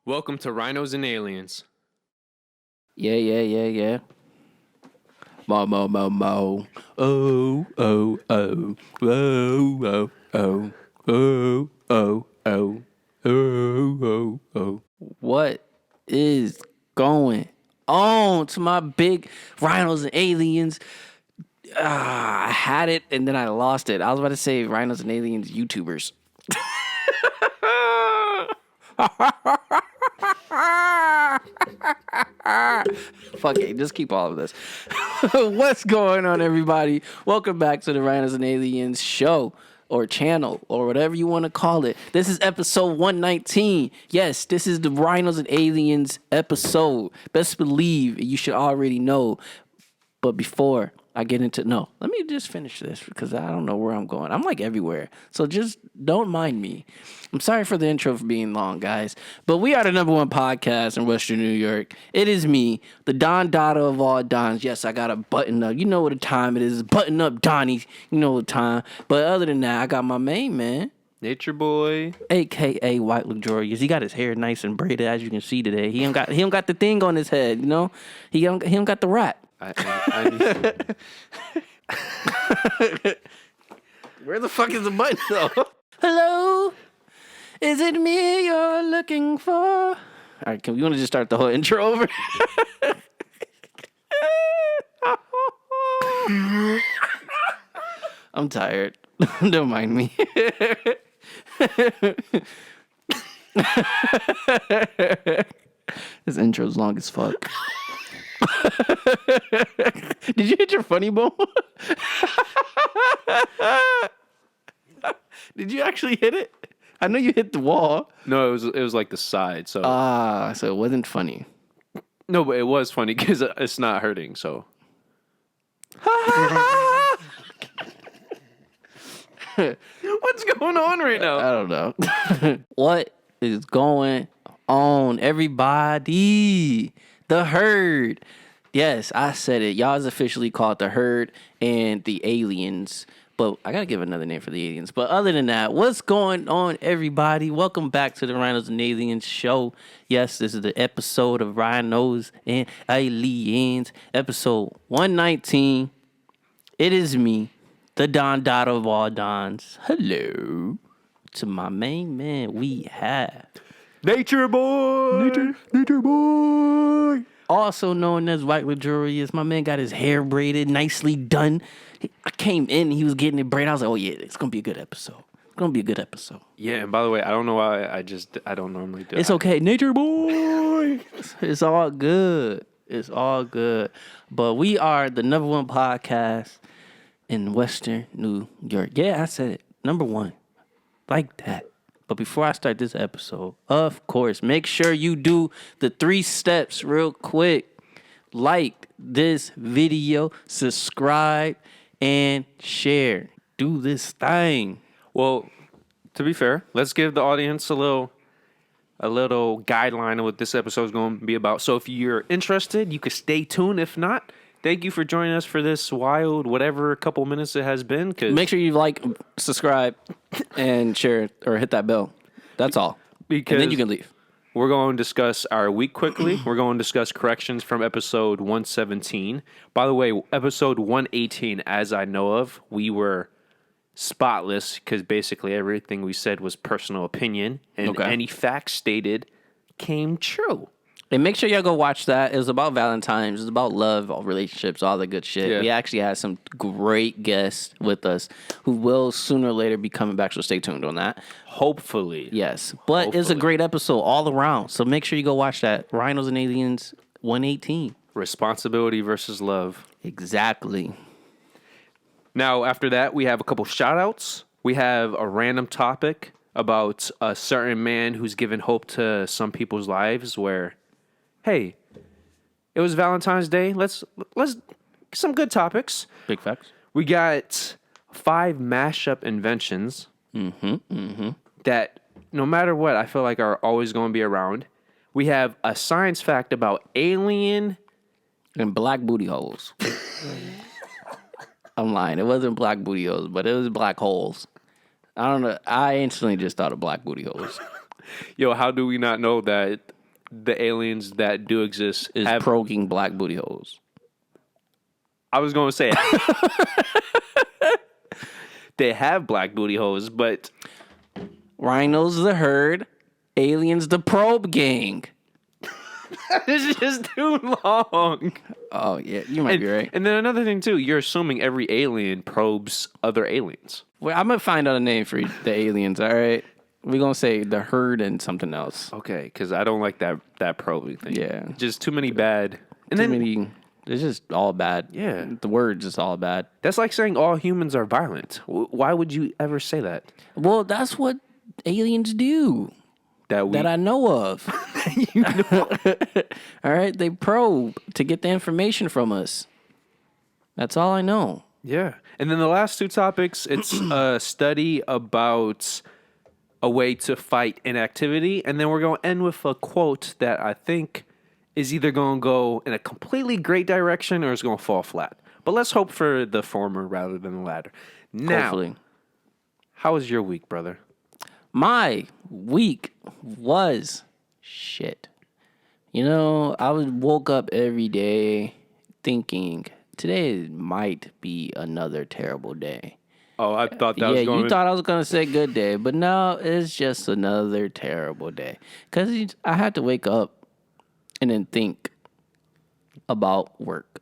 Welcome to Rhinos and Aliens. Yeah. Mo. Oh. What is going on to my big Rhinos and Aliens? I had it and then I lost it. I was about to say Rhinos and Aliens YouTubers. Fuck it, just keep all of this. What's going on, everybody? Welcome back to the Rhinos and Aliens show or channel or whatever you want to call it. This is episode 119. Yes, this is the Rhinos and Aliens episode. Best believe you should already know. But before I get into let me just finish this because I don't know where I'm going. I'm like everywhere. So just don't mind me. I'm sorry for the intro for being long, guys. But we are the number one podcast in Western New York. It is me, the Don Dada of all Dons. Yes, I got a button up. You know what the time it is. Button up Donnie. You know what time. But other than that, I got my main man. Nature Boy. AKA White Luxurious. He got his hair nice and braided, as you can see today. He don't got the thing on his head, you know? He don't got the rat. Where the fuck is the button though? Hello, is it me you're looking for? All right, you want to just start the whole intro over? I'm tired. Don't mind me. This intro's long as fuck. Did you hit your funny bone? Did you actually hit it? I know you hit the wall. No, it was like the side. So so it wasn't funny. No, but it was funny because it's not hurting. So what's going on right now? I don't know. What is going on, everybody? The herd. Yes, I said it. Y'all's officially called the herd and the aliens. But I got to give another name for the aliens. But other than that, what's going on, everybody? Welcome back to the Rhinos and Aliens show. Yes, this is the episode of Rhinos and Aliens, episode 119. It is me, the Don Dada of all Dons. Hello. To my main man, we have... Nature Boy. Nature Boy. Also known as White Luxurious. My man got his hair braided, nicely done. I came in, he was getting it braided. I was like, oh yeah, it's going to be a good episode. It's going to be a good episode. Yeah, and by the way, I don't know why I don't normally do it. It's okay. Nature Boy. It's all good. It's all good. But we are the number one podcast in Western New York. Yeah, I said it. Number one. Like that. But before I start this episode, of course, make sure you do the 3 steps real quick. Like this video, subscribe, and share. Do this thing. Well, to be fair, let's give the audience a little guideline of what this episode is going to be about. So if you're interested, you could stay tuned. If not, thank you for joining us for this wild, whatever couple minutes it has been. Make sure you like, subscribe, and share or hit that bell. That's all. Because and then you can leave. We're going to discuss our week quickly. We're going to discuss corrections from episode 117. By the way, episode 118, as I know of, we were spotless because basically everything we said was personal opinion. And any facts stated came true. And make sure y'all go watch that. It was about Valentine's. It was about love, all relationships, all the good shit. Yeah. We actually had some great guests with us who will sooner or later be coming back, so stay tuned on that. Hopefully. Yes. But it's a great episode all around. So make sure you go watch that. Rhinos and Aliens 118. Responsibility versus love. Exactly. Now, after that, we have a couple shout-outs. We have a random topic about a certain man who's given hope to some people's lives where... Hey, it was Valentine's Day. Let's some good topics. Big facts. We got 5 mashup inventions that no matter what, I feel like are always going to be around. We have a science fact about alien and black booty holes. I'm lying. It wasn't black booty holes, but it was black holes. I don't know. I instantly just thought of black booty holes. Yo, how do we not know that the aliens that do exist is have... probing black booty holes. I was going to say they have black booty holes, but... Rhinos the herd, aliens the probe gang. It's just too long. Oh, yeah, you might be right. And then another thing, too, you're assuming every alien probes other aliens. Well, I'm going to find out a name for the aliens, all right? We're going to say the herd and something else. Okay, because I don't like that probing thing. Yeah. Just too many bad... And Too many... It's just all bad. Yeah. The word's just all bad. That's like saying all humans are violent. Why would you ever say that? Well, that's what aliens do that I know of. All right? They probe to get the information from us. That's all I know. Yeah. And then the last two topics, it's a study about a way to fight inactivity. And then we're going to end with a quote that I think is either going to go in a completely great direction or it's going to fall flat. But let's hope for the former rather than the latter. Now, Hopefully. How was your week, brother? My week was shit. You know, I woke up every day thinking today might be another terrible day. Oh, I thought that was Yeah, going you thought I was going to say good day, but no, it's just another terrible day. Because I had to wake up and then think about work.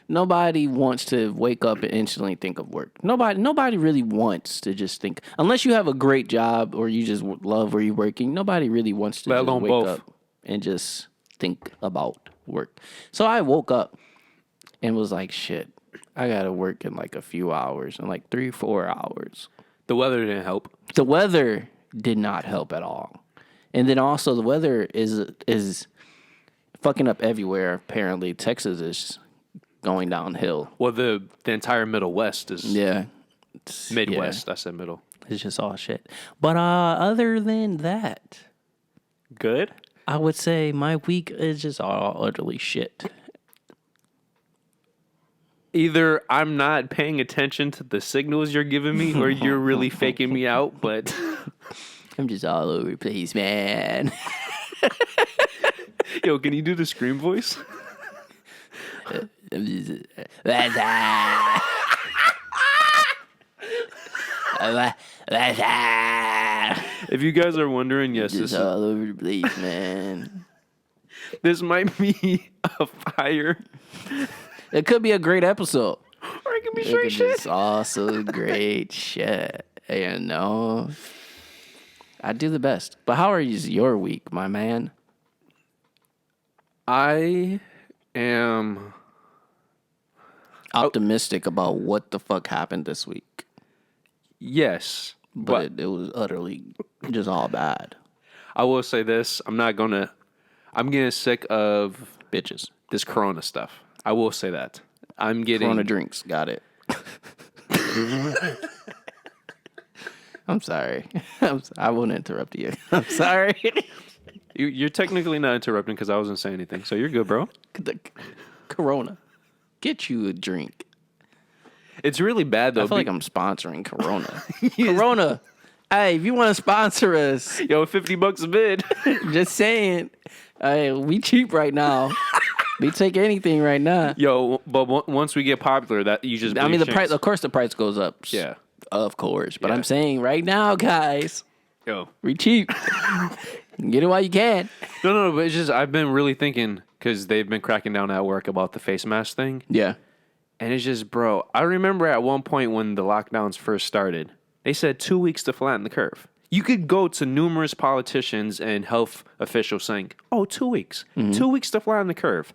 Nobody wants to wake up and instantly think of work. Nobody really wants to just think, unless you have a great job or you just love where you're working. Nobody really wants to Let just alone wake both. up and just think about work. So I woke up and was like, shit, I gotta work in like a few hours, in like 3-4 hours. The weather didn't help. The weather did not help at all. And then also the weather is fucking up everywhere. Apparently, Texas is going downhill. Well, the entire Middle West is Yeah. Midwest. Yeah. I said middle. It's just all shit. But other than that, Good. I would say my week is just all utterly shit. Either I'm not paying attention to the signals you're giving me or you're really faking me out, but... I'm just all over the place, man. Yo, can you do the scream voice? I'm just, If you guys are wondering, yes, just all over the place, man. this might be a fire. It could be a great episode. Or it could be It straight could shit. just also great shit. You know, I do the best. But how is your week, my man? I am... Optimistic about what the fuck happened this week. Yes, But it was utterly just all bad. I will say this. I'm getting sick of Bitches. this Corona stuff. I will say that. I'm getting... Corona drinks. Got it. I'm sorry. I won't interrupt you. I'm sorry. You're technically not interrupting because I wasn't saying anything. So you're good, bro. Corona. Get you a drink. It's really bad, though. I feel like I'm sponsoring Corona. Corona. Hey, if you want to sponsor us, Yo, $50 a bid. just saying. Hey, we cheap right now. We take anything right now. Yo, but once we get popular, that you just... I mean, the bleed price. shanks. Of course, the price goes up. Yeah. Of course. But Yeah. I'm saying right now, guys, Yo. we cheap. Get it while you can. No, but it's just, I've been really thinking, because they've been cracking down at work about the face mask thing. Yeah. And it's just, bro, I remember at one point when the lockdowns first started, they said 2 weeks to flatten the curve. You could go to numerous politicians and health officials saying, 2 weeks. 2 weeks to flatten the curve.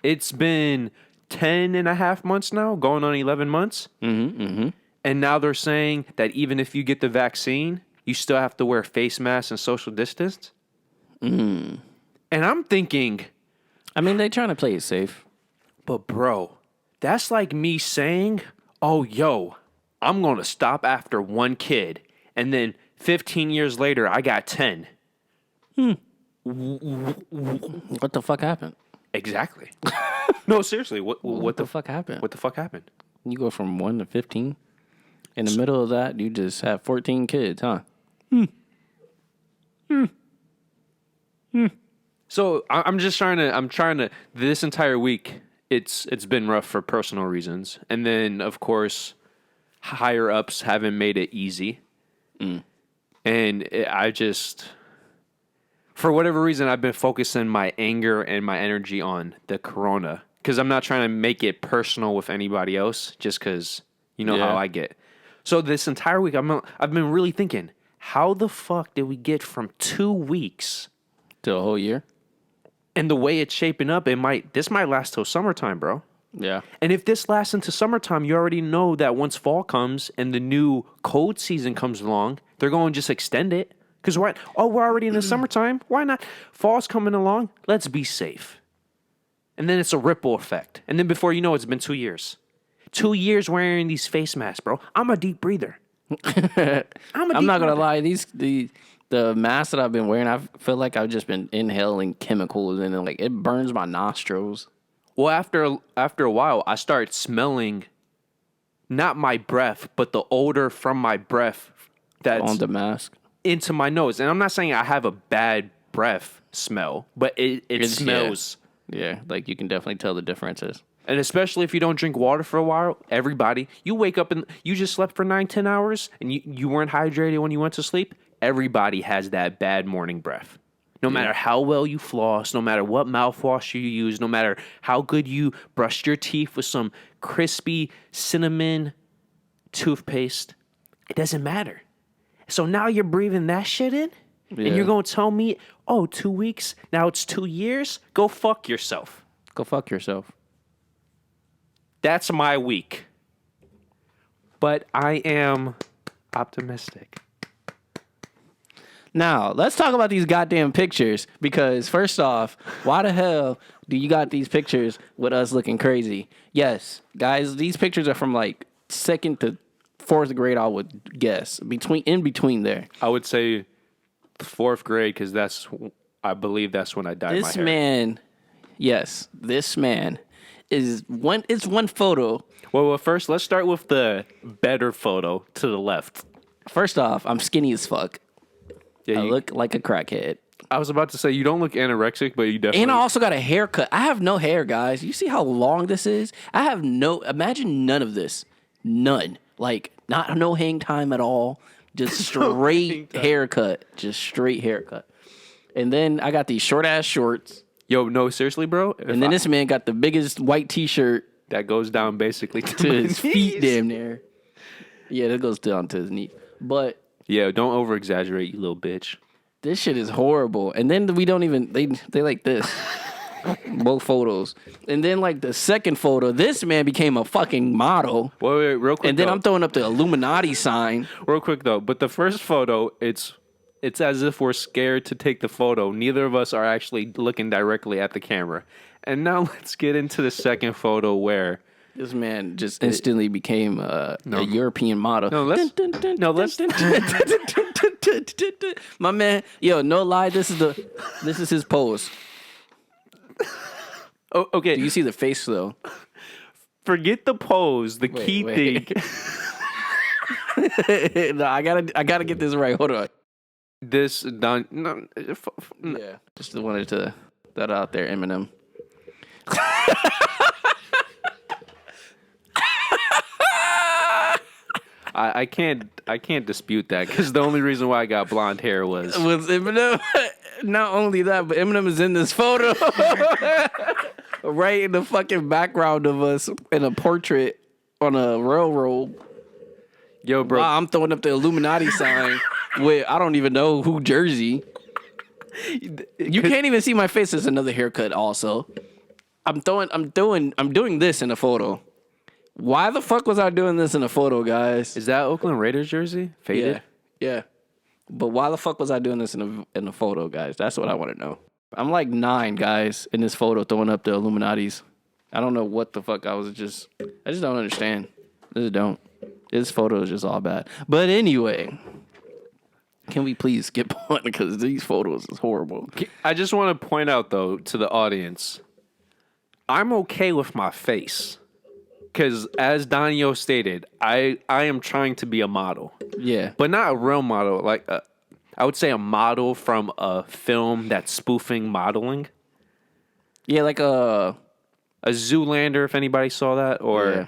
It's been 10 and a half months now, going on 11 months. And now they're saying that even if you get the vaccine, you still have to wear face masks and social distance. And I'm thinking, I mean, they're trying to play it safe. but bro, that's like me saying, oh, yo, I'm going to stop after one kid. And then 15 years later, I got 10. What the fuck happened? Exactly. No, seriously. What the fuck happened? What the fuck happened? You go from 1 to 15. In the middle of that, you just have 14 kids, huh? So I'm just trying to. This entire week, it's been rough for personal reasons, and then of course, higher ups haven't made it easy, I just, for whatever reason, I've been focusing my anger and my energy on the corona because I'm not trying to make it personal with anybody else, just because you know how I get. So this entire week, I've been really thinking, how the fuck did we get from 2 weeks To a whole year? and the way it's shaping up, this might last till summertime, bro. Yeah. And if this lasts into summertime, you already know that once fall comes and the new cold season comes along, they're going to just extend it. Because we're already in the summertime. Why not? Fall's coming along. Let's be safe. And then it's a ripple effect. And then before you know, it's been 2 years. 2 years wearing these face masks, bro. I'm a deep breather. I'm not gonna lie. The mask that I've been wearing, I feel like I've just been inhaling chemicals and like it burns my nostrils. Well, after a while, I started smelling not my breath, but the odor from my breath that's On the mask. into my nose. And I'm not saying I have a bad breath smell, but it smells. Yeah, like you can definitely tell the differences. And especially if you don't drink water for a while, everybody, you wake up and you just slept for 9-10 hours and you weren't hydrated when you went to sleep. Everybody has that bad morning breath. No matter how well you floss, no matter what mouthwash you use, no matter how good you brushed your teeth with some crispy cinnamon toothpaste, it doesn't matter. So now you're breathing that shit in? Yeah. And you're going to tell me, 2 weeks, now it's 2 years? Go fuck yourself. Go fuck yourself. That's my week. But I am optimistic. Now, let's talk about these goddamn pictures because first off, why the hell do you got these pictures with us looking crazy? Yes, guys, these pictures are from like 2nd to 4th grade, I would guess. In between there. I would say 4th grade because I believe that's when I dyed my hair. This man is one photo. Well, first, let's start with the better photo to the left. First off, I'm skinny as fuck. Yeah, I look like a crackhead. I was about to say, you don't look anorexic, but you definitely... And I also got a haircut. I have no hair, guys. You see how long this is? Imagine none of this. None. Like, no hang time at all. Just straight haircut. Just straight haircut. And then I got these short-ass shorts. Yo, no, seriously, bro? And then this man got the biggest white T-shirt. That goes down basically to his feet damn near. Yeah, that goes down to his knee. But... yeah, don't over-exaggerate, you little bitch. This shit is horrible. And then we don't even... They like this. Both photos. And then, like, the second photo, this man became a fucking model. Wait, real quick, and then I'm throwing up the Illuminati sign. Real quick, though. But the first photo, it's as if we're scared to take the photo. Neither of us are actually looking directly at the camera. And now let's get into the second photo where... this man just instantly became a European model. My man, yo, no lie, this is his pose. Oh, okay. Do you see the face though? Forget the pose. The key thing. No, I gotta get this right. Hold on. This done. No, yeah, just wanted to that out there, Eminem. I can't dispute that because the only reason why I got blonde hair was Eminem. Not only that, but Eminem is in this photo, right in the fucking background of us in a portrait on a railroad. Yo, bro, wow, I'm throwing up the Illuminati sign with I don't even know who jersey. You can't even see my face. There's another haircut. Also, I'm doing this in a photo. Why the fuck was I doing this in a photo, guys? Is that Oakland Raiders jersey? Faded? Yeah. But why the fuck was I doing this in a photo, guys? That's what I want to know. I'm like 9, guys, in this photo throwing up the Illuminatis. I don't know what the fuck I just don't understand. I just don't. This photo is just all bad. But anyway, can we please skip on because these photos is horrible. I just want to point out, though, to the audience, I'm okay with my face. Because as Donyhal stated, I am trying to be a model. Yeah. But not a real model. Like, I would say a model from a film that's spoofing modeling. Yeah, like A Zoolander, if anybody saw that, or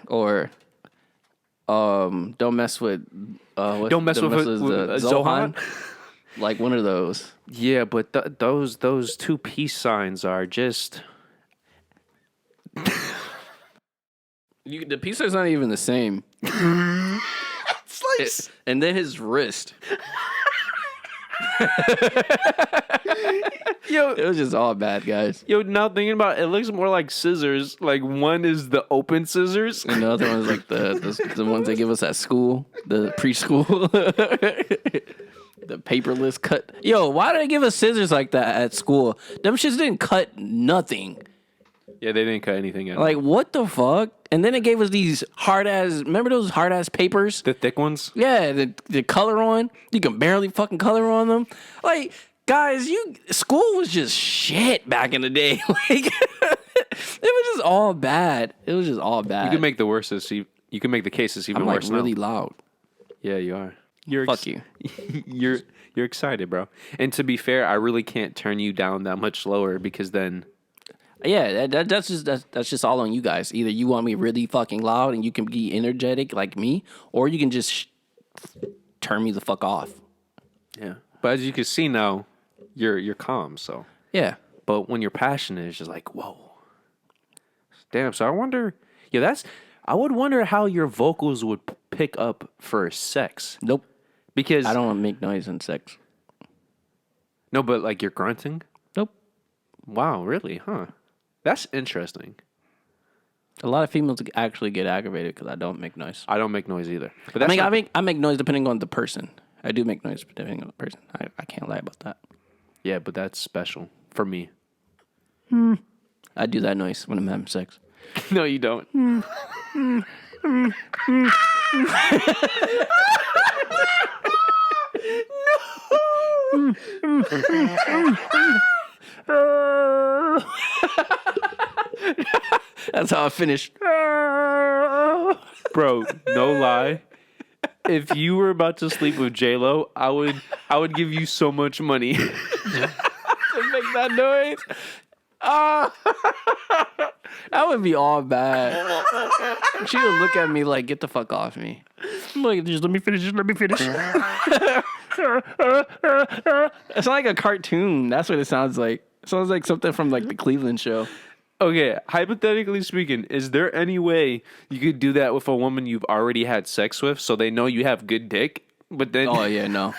don't mess with Don't Mess with Zohan. Like one of those. Yeah, but those two peace signs are just The piece is not even the same. And then his wrist. yo. It was just all bad, guys. Yo, now thinking about it, it looks more like scissors. Like one is the open scissors, And the other one's like the ones they give us at school, the preschool. The paperless cut. Yo, why did they give us scissors like that at school? Them shits didn't cut nothing. Yeah, they didn't cut anything out. Like, what the fuck? And then it gave us these remember those hard ass papers? The thick ones. Yeah, the color on. You can barely fucking color on them. Like, guys, school was just shit back in the day. Like, it was just all bad. It was just all bad. You can make you can make the cases even I'm like worse really now. loud. Yeah, you are. You're Fuck you. You're excited, bro. And to be fair, I really can't turn you down that much lower because then. Yeah, that's just all on you guys. Either you want me really fucking loud and you can be energetic like me, or you can just turn me the fuck off. Yeah, but as you can see now, you're calm. So Yeah. but when you're passionate, it's just like whoa, damn. So I wonder. Yeah, I would wonder how your vocals would pick up for sex. Nope. Because I don't want to make noise in sex. No, but like you're grunting. Nope. Wow, really? Huh? That's interesting. A lot of females actually get aggravated because I don't make noise. I don't make noise either. But that's I make noise depending on the person. I do make noise depending on the person. I can't lie about that. Yeah, but that's special for me. I do that noise when I'm having sex. No, you don't. That's how I finished. Bro, no lie. If you were about to sleep with J-Lo, I would give you so much money to make that noise. That would be all bad. She would look at me like, get the fuck off me. I'm like, just let me finish. It's like a cartoon. That's what it sounds like. It sounds like something from like the Cleveland show. Okay, hypothetically speaking, is there any way you could do that with a woman you've already had sex with so they know you have good dick, but then Oh, yeah, no.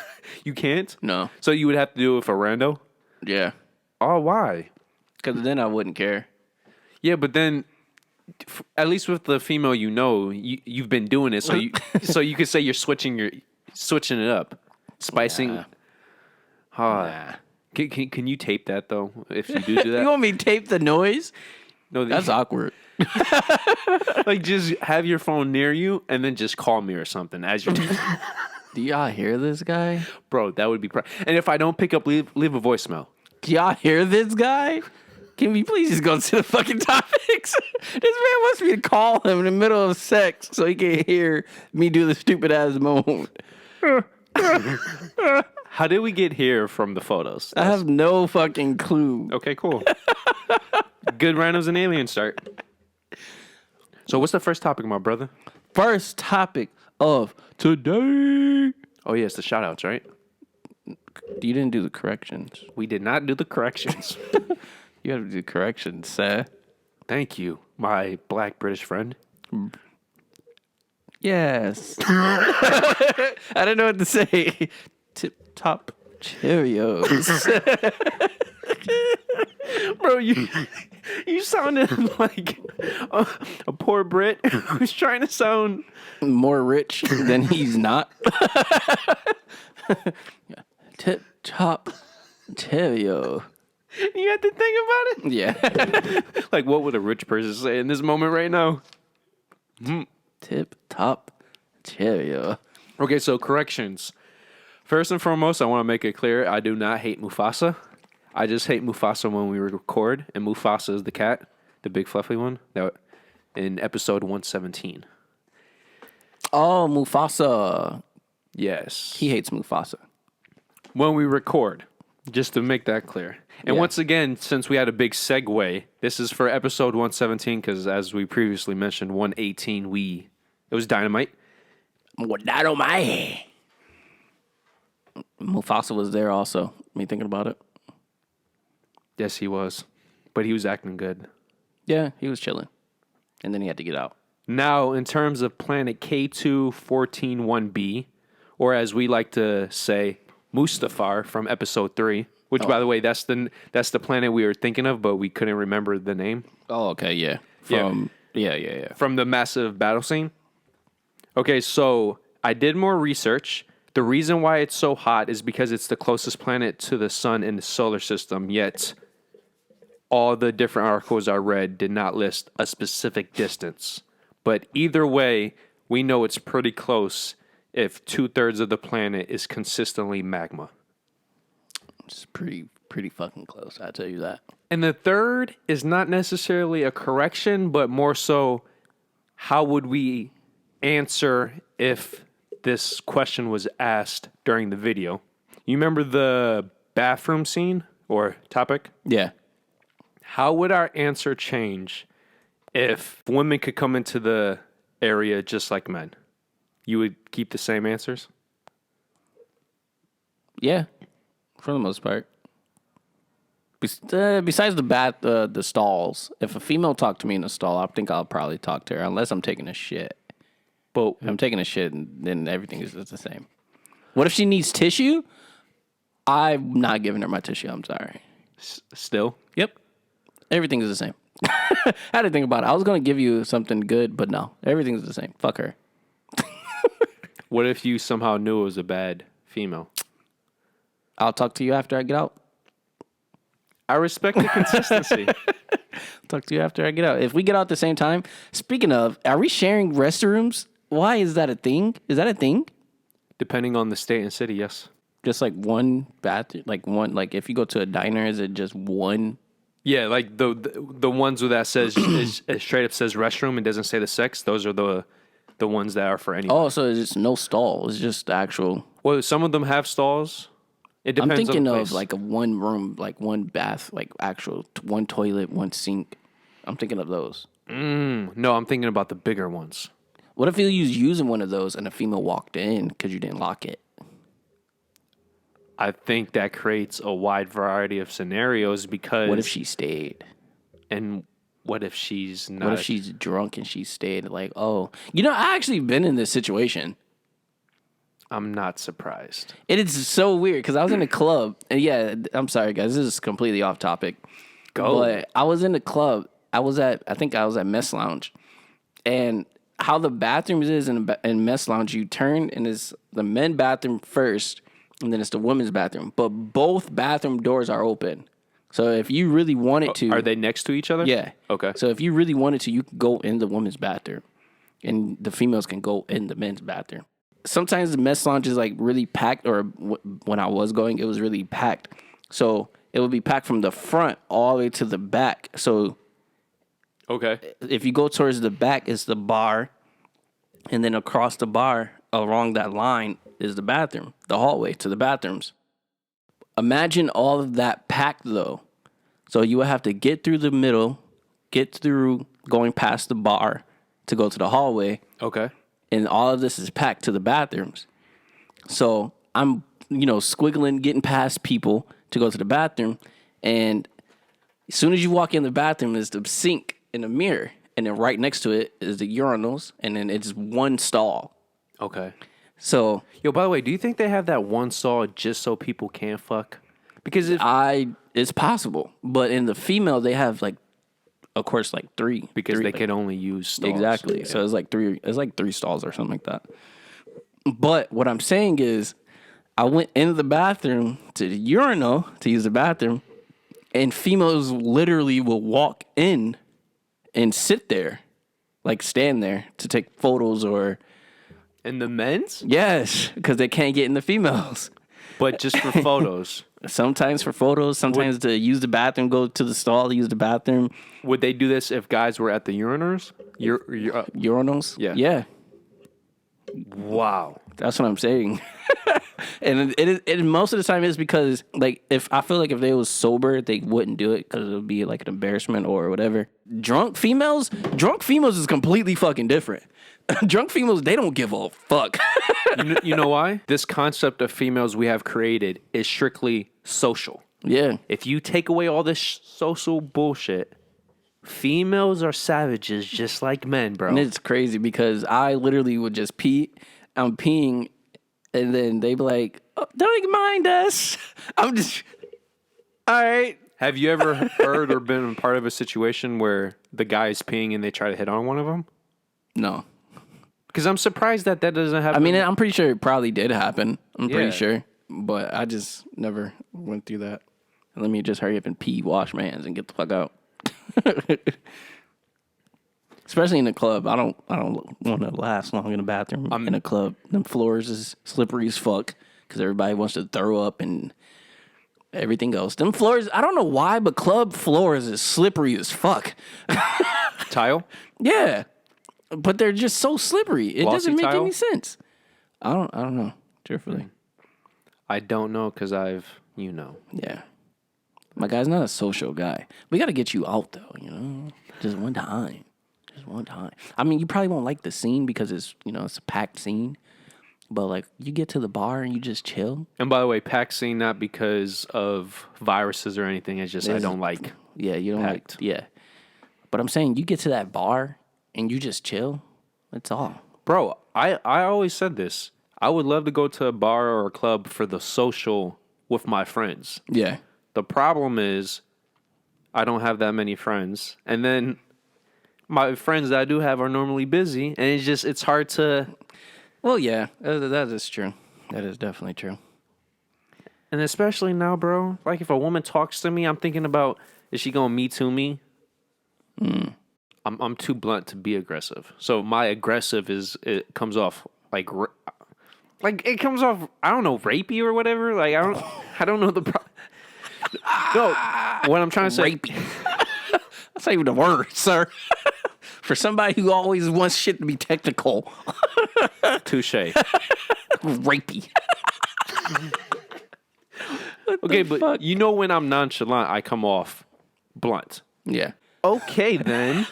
you can't? No. So you would have to do it with a rando? Yeah. Oh, why? Because then I wouldn't care. Yeah, but then at least with the female you've been doing it, so you could say you're switching it up, spicing. Nah. Nah. Can you tape that though? If you do that, You want me to tape the noise? no, That's awkward. like just have your phone near you and then just call me or something as you're. Do y'all hear this guy? Bro, that would be. And if I don't pick up, leave a voicemail. Do y'all hear this guy? Can we please just go to the fucking topics? This man wants me to call him in the middle of sex so he can hear me do the stupid ass moan. How did we get here from the photos? I have no fucking clue. Okay, cool. Good Rhinos and Aliens start. So what's the first topic, my brother? First topic of today. Oh, yes, the shout-outs, right? You didn't do the corrections. We did not do the corrections. You have to do corrections, sir. Thank you, my black British friend. Yes. I didn't know what to say. Tip top Cheerios. Bro, you sounded like a poor Brit who's trying to sound More rich than he's not. Tip top Cheerio. You had to think about it? Yeah. Like, what would a rich person say in this moment right now? Tip top Cheerio. Okay, so corrections. First and foremost, I want to make it clear I do not hate Mufasa. I just hate Mufasa when we record, and Mufasa is the cat, the big fluffy one, that in episode 117. Oh, Mufasa. Yes. He hates Mufasa. when we record, just to make that clear. And Yeah. once again, since we had a big segue, this is for episode 117 because as we previously mentioned, 118 it was Dynamite. Dynamite. Mufasa was there also. Me thinking about it. Yes, he was, but he was acting good. Yeah, he was chilling, and then he had to get out. Now, in terms of planet K2-141b, or as we like to say, Mustafar from episode 3, which, by the way, that's the planet we were thinking of, but we couldn't remember the name. Oh, okay, yeah. Yeah. From the massive battle scene. Okay, so I did more research. The reason why it's so hot is because it's the closest planet to the sun in the solar system, yet all the different articles I read did not list a specific distance. But either way, we know it's pretty close if 2/3 of the planet is consistently magma. It's pretty fucking close, I tell you that. And the third is not necessarily a correction, but more so, how would we answer if this question was asked during the video? You remember the bathroom scene or topic? Yeah. How would our answer change if women could come into the area just like men? You would keep the same answers? Yeah, for the most part. Besides the stalls, if a female talked to me in a stall, I think I'll probably talk to her, unless I'm taking a shit. But If I'm taking a shit, then everything is just the same. What if she needs tissue? I'm not giving her my tissue. I'm sorry. still? Yep. Everything is the same. I had to think about it. I was going to give you something good, but no. Everything's the same. Fuck her. What if you somehow knew it was a bad female? I'll talk to you after I get out. I respect the consistency. Talk to you after I get out. If we get out at the same time, speaking of, are we sharing restrooms? Why is that a thing? Is that a thing? Depending on the state and city, yes. Just like one bathroom, like if you go to a diner, is it just one? Yeah, like the ones where that says it straight up says restroom and doesn't say the sex. Those are the ones that are for anyone. Oh, so it's just no stall. It's just the actual. Well, some of them have stalls. It depends. I'm thinking on the of place. like a one room, like one bath, like actual one toilet, one sink. I'm thinking of those. No, I'm thinking about the bigger ones. What if you was using one of those and a female walked in because you didn't lock it? I think that creates a wide variety of scenarios because. What if she stayed? And what if she's not? What if she's drunk and she stayed? Like, oh, I actually been in this situation. I'm not surprised. It is so weird because I was in a club, and yeah, I'm sorry guys, this is completely off topic. Go. But I was in the club. I think I was at Mess Lounge, and how the bathrooms is in Mess Lounge, you turn and it's the men bathroom first, and then it's the women's bathroom. But both bathroom doors are open, so if you really wanted to, Are they next to each other? yeah, Okay. So if you really wanted to, you could go in the women's bathroom, and the females can go in the men's bathroom. Sometimes the Mess Lounge is like really packed, or when I was going, it was really packed. So it would be packed from the front all the way to the back. So Okay. if you go towards the back, it's the bar. And then across the bar, along that line, is the bathroom, the hallway to the bathrooms. Imagine all of that packed, though. So you would have to get through the middle, get through going past the bar to go to the hallway. Okay. And all of this is packed to the bathrooms. So I'm, squiggling, getting past people to go to the bathroom. And as soon as you walk in the bathroom, is the sink and a mirror. And then right next to it is the urinals. And then it's one stall. Okay. So Yo, by the way, do you think they have that one stall just so people can't fuck? Because if it's possible. But in the female, they have of course, three. because three, they can only use stalls. Exactly. Yeah. So it's like three stalls or something like that. But what I'm saying is, I went into the bathroom to the urinal to use the bathroom, and females literally will walk in and sit there, stand there to take photos or. And the men's? Yes, because they can't get in the females. But just for photos. Sometimes for photos, sometimes to use the bathroom, go to the stall to use the bathroom. Would they do this if guys were at the urinals? Urinals? Yeah. Yeah. Wow. That's what I'm saying. And it most of the time is because like if I feel like if they was sober they wouldn't do it because it would be like an embarrassment or whatever. Drunk females is completely fucking different. Drunk females, they don't give a fuck. You know why? This concept of females we have created is strictly social. Yeah. If you take away all this social bullshit, females are savages just like men, bro. And it's crazy because I literally would just pee. I'm peeing, and then they be like, oh, don't mind us. I'm just, all right. Have you ever heard or been a part of a situation where the guy is peeing and they try to hit on one of them? No. Because I'm surprised that doesn't happen. I mean, I'm pretty sure it probably did happen. I'm Yeah. pretty sure. But I just never went through that. Let me just hurry up and pee, wash my hands, and get the fuck out. Especially in the club. I don't want to last long in the bathroom in a club. Them floors is slippery as fuck because everybody wants to throw up and everything else. Them floors, I don't know why, but club floors is slippery as fuck. Tile? Yeah. But they're just so slippery. It Glossy doesn't make tile? any sense. I don't know. Truthfully. I don't know because Yeah. My guy's not a social guy. We got to get you out, though, you know? Just one time. Just one time. I mean, you probably won't like the scene because it's, it's a packed scene. But, like, you get to the bar and you just chill. And by the way, packed scene not because of viruses or anything. It's just I don't like. Yeah, you don't packed. like. Yeah. But I'm saying you get to that bar and you just chill. That's all. Bro, I always said this. I would love to go to a bar or a club for the social with my friends. Yeah. The problem is I don't have that many friends. And then my friends that I do have are normally busy. And it's hard to... Well, yeah, that is true. That is definitely true. And especially now, bro, like if a woman talks to me, I'm thinking about, is she going to me too me? I'm too blunt to be aggressive. So my aggressive it comes off like it comes off, I don't know, rapey or whatever. Like I don't know the No, what I'm trying to say. Rapey. That's not even the word, sir. For somebody who always wants shit to be technical. Touche. Rapey. Okay, but you know when I'm nonchalant, I come off blunt. Yeah. Okay, then.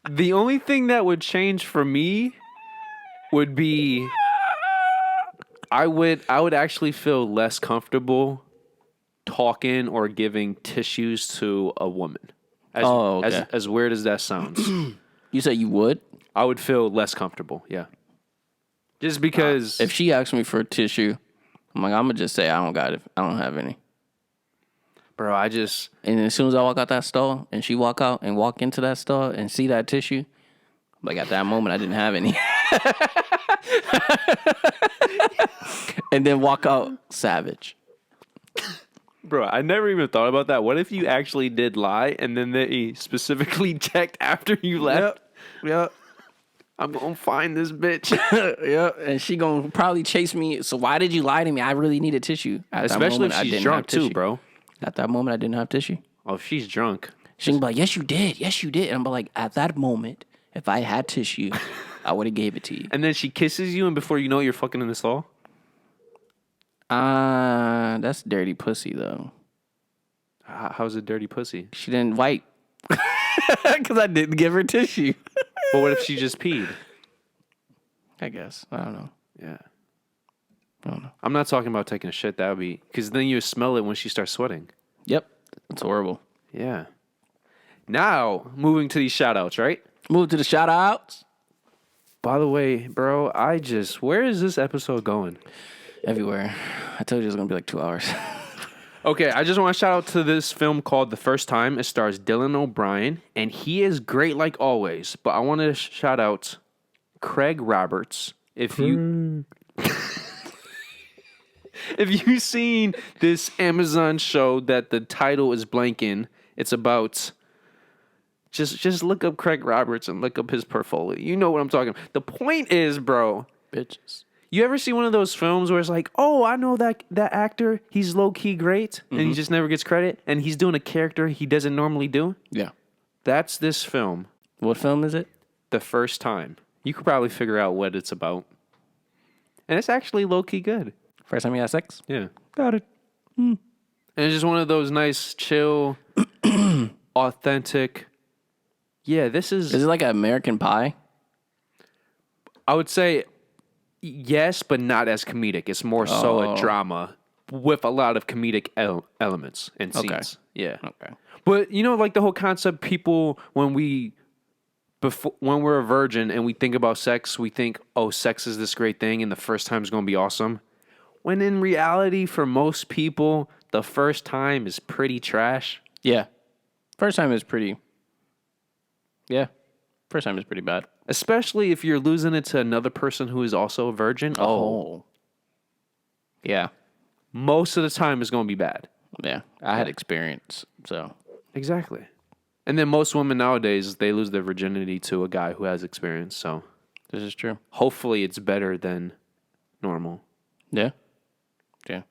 The only thing that would change for me would be I would actually feel less comfortable talking or giving tissues to a woman. Okay. As weird as that sounds. You said you would? I would feel less comfortable, yeah. Just because... If she asks me for a tissue, I'm going to just say I don't got it. I don't have any. Bro, And as soon as I walk out that store and she walk out and walk into that store and see that tissue, like at that moment I didn't have any. And then walk out savage. Bro, I never even thought about that. What if you actually did lie and then they specifically checked after you left? Yep. I'm going to find this bitch. Yep. And she going to probably chase me. So why did you lie to me? I really needed tissue. Especially if she's drunk too, bro. At that moment, I didn't have tissue. Oh, if she's drunk. She can be like, yes, you did. Yes, you did. And I'm like, at that moment, if I had tissue, I would have gave it to you. And then she kisses you and before you know it, you're fucking in the stall? That's dirty pussy, though. How's it dirty pussy? She didn't wipe. Because I didn't give her tissue. But what if she just peed? I guess. I don't know. Yeah. I don't know. I'm not talking about taking a shit. That would be... Because then you smell it when she starts sweating. Yep. It's horrible. Yeah. Now, moving to these shout-outs, right? Move to the shout-outs. By the way, bro, where is this episode going? Everywhere. I told you it was going to be like 2 hours. Okay, I just want to shout out to this film called The First Time. It stars Dylan O'Brien, and he is great like always. But I wanted to shout out Craig Roberts. If you've seen this Amazon show that the title is blank in, it's about... Just look up Craig Roberts and look up his portfolio. You know what I'm talking about. The point is, bro... Bitches. You ever see one of those films where it's like, oh, I know that actor, he's low-key great, and he just never gets credit, and he's doing a character he doesn't normally do? Yeah. That's this film. What film is it? The First Time. You could probably figure out what it's about. And it's actually low-key good. First time you had sex? Yeah. Got it. And it's just one of those nice, chill, authentic. Yeah, this is... Is it like an American Pie? I would say yes, but not as comedic. It's more so a drama with a lot of comedic elements and scenes. Okay. Yeah. Okay. But, you know, like the whole concept, people, when we're a virgin and we think about sex, we think, oh, sex is this great thing and the first time is going to be awesome. When in reality, for most people, the first time is pretty trash. Yeah. First time is pretty... Yeah. First time is pretty bad. Especially if you're losing it to another person who is also a virgin. Oh. Yeah. Most of the time is going to be bad. Yeah. I had experience, so... Exactly. And then most women nowadays, they lose their virginity to a guy who has experience. So This is true. hopefully it's better than normal. Yeah. Yeah.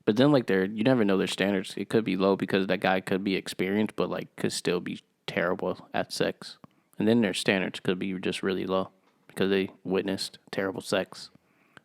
But then, like, you never know their standards. It could be low because that guy could be experienced, but, like, could still be terrible at sex. And then their standards could be just really low because they witnessed terrible sex.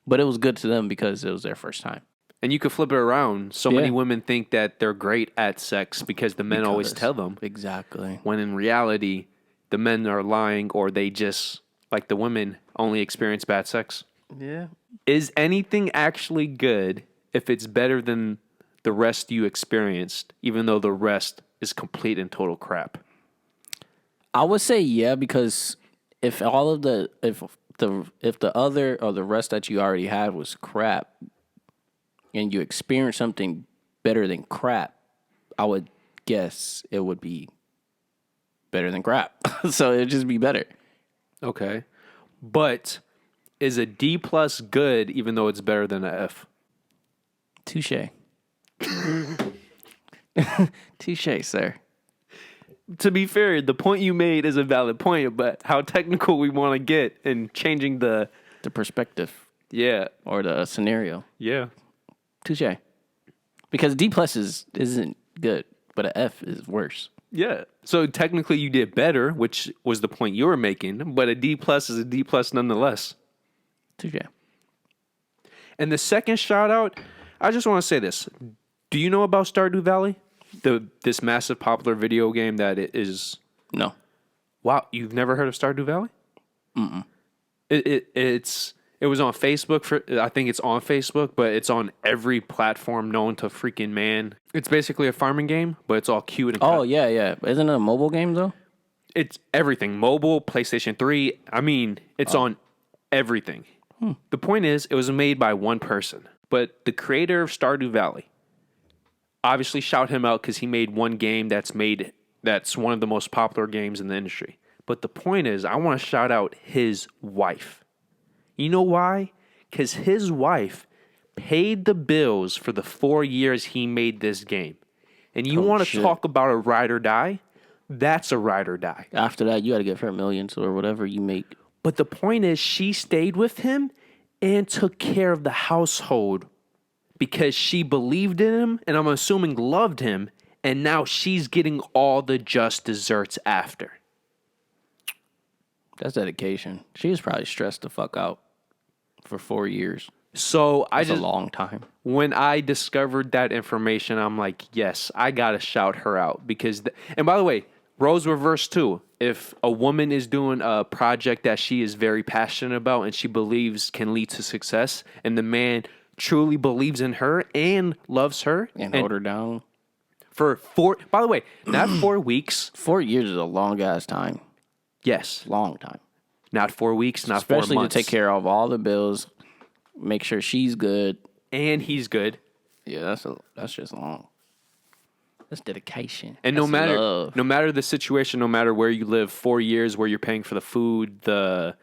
But it was good to them because it was their first time. And you could flip it around. So many women think that they're great at sex because the men always tell them. Exactly. When in reality, the men are lying or they just, like the women, only experience bad sex. Yeah. Is anything actually good if it's better than the rest you experienced, even though the rest is complete and total crap? I would say yeah, because if all of the if the other or the rest that you already had was crap, and you experience something better than crap, I would guess it would be better than crap. So it'd just be better. Okay. But is a D plus good even though it's better than a F? Touche. Touche, sir. To be fair, the point you made is a valid point, but how technical we want to get in changing the perspective. Yeah. Or the scenario. Yeah. Touche. Because D plus isn't good, but a F is worse. Yeah. So technically you did better, which was the point you were making, but a D plus is a D plus nonetheless. Touche. And the second shout out, I just want to say this. Do you know about Stardew Valley? This massive popular video game that it is. No. Wow, you've never heard of Stardew Valley? Mm-mm. It was on Facebook I think it's on Facebook, but it's on every platform known to freaking man. It's basically a farming game, but it's all cute and yeah. Isn't it a mobile game though? It's everything. Mobile, PlayStation 3. I mean, it's on everything. The point is, it was made by one person, but the creator of Stardew Valley, obviously shout him out because he made one game that's one of the most popular games in the industry. But the point is, I want to shout out his wife. You know why? Because his wife paid the bills for the 4 years he made this game. And you want to talk about a ride or die? That's a ride or die. After that, you got to give her millions or whatever you make. But the point is, she stayed with him and took care of the household because she believed in him, and I'm assuming loved him, and now she's getting all the just desserts after. That's dedication. She was probably stressed the fuck out for 4 years. So That's a long time. When I discovered that information, I'm like, yes, I gotta shout her out because. And by the way, roles reverse too. If a woman is doing a project that she is very passionate about and she believes can lead to success, and the man truly believes in her and loves her and hold her down for by the way, not 4 weeks. 4 years is a long ass time. Yes, long time. Not 4 weeks, not 4 months. Especially to take care of all the bills, make sure she's good and he's good. Yeah, that's just long. That's dedication. And that's no matter the situation, no matter where you live, 4 years where you're paying for the food, the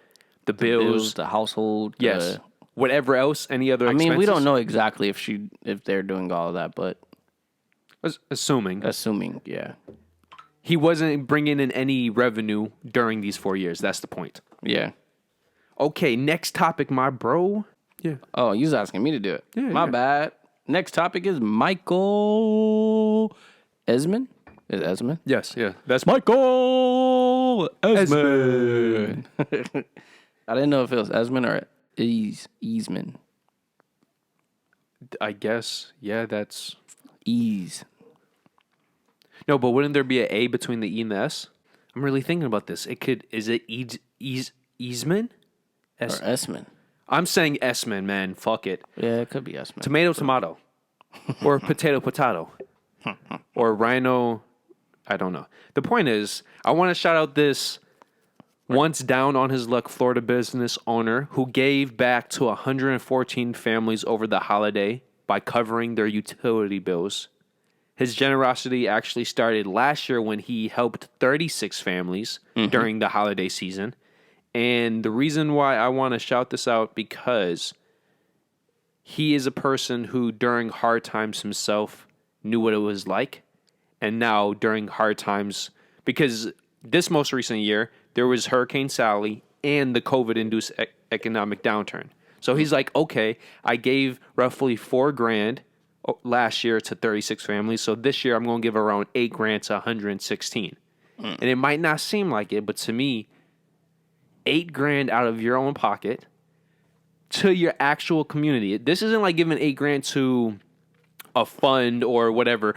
bills, the household, yes, whatever else, any other. I mean, we don't know exactly if they're doing all of that, but assuming, yeah. He wasn't bringing in any revenue during these 4 years. That's the point. Yeah. Okay, next topic, my bro. Yeah. Oh, you was asking me to do it. Yeah, my bad. Next topic is Michael Esmond. Is it Esmond? Yes, yeah. That's Michael Esmond. I didn't know if it was Esmond or Easman. I guess. Yeah, that's Ease. no. But wouldn't there be an A between the E and the S? I'm really thinking about this. It could. Is it Easman? Or Esman. I'm saying Esman, man. Fuck it. Yeah, it could be Esman. Tomato, or potato, or rhino. I don't know. The point is, I want to shout out this once down on his luck Florida business owner who gave back to 114 families over the holiday by covering their utility bills. His generosity actually started last year when he helped 36 families during the holiday season. And the reason why I want to shout this out because he is a person who during hard times himself knew what it was like. And now during hard times, because this most recent year, there was Hurricane Sally and the COVID-induced economic downturn. So he's like, okay, I gave roughly $4,000 last year to 36 families. So this year I'm going to give around $8,000 to 116. And it might not seem like it, but to me, $8,000 out of your own pocket to your actual community. This isn't like giving $8,000 to a fund or whatever,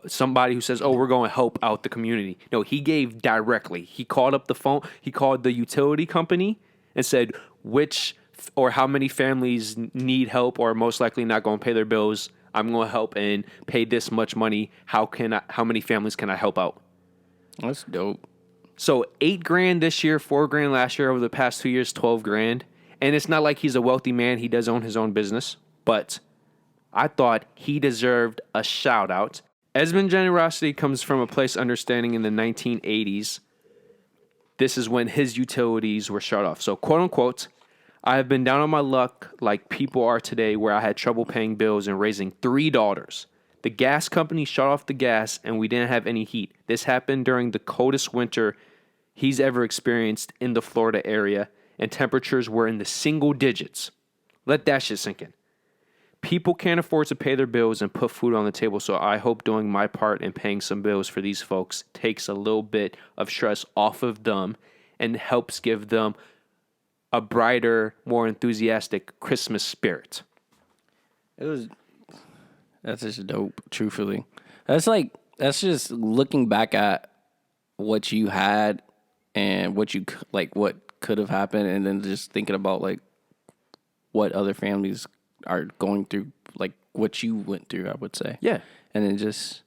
somebody who says, oh, we're going to help out the community. No, he gave directly. He called up the phone. He called the utility company and said which or how many families need help or most likely not going to pay their bills. I'm going to help and pay this much money. How many families can I help out? That's dope. So $8,000 this year, $4,000 last year, over the past 2 years, $12,000. And it's not like he's a wealthy man. He does own his own business, but I thought he deserved a shout out. Esmond generosity comes from a place understanding in the 1980s. This is when his utilities were shut off. So quote unquote, I have been down on my luck like people are today where I had trouble paying bills and raising 3 daughters. The gas company shut off the gas and we didn't have any heat. This happened during the coldest winter he's ever experienced in the Florida area, and temperatures were in the single digits. Let that shit sink in. People can't afford to pay their bills and put food on the table, so I hope doing my part in paying some bills for these folks takes a little bit of stress off of them and helps give them a brighter, more enthusiastic Christmas spirit. That's just dope, truthfully. That's just looking back at what you had and what could have happened, and then just thinking about like what other families are going through, like what you went through, I would say. Yeah. And then just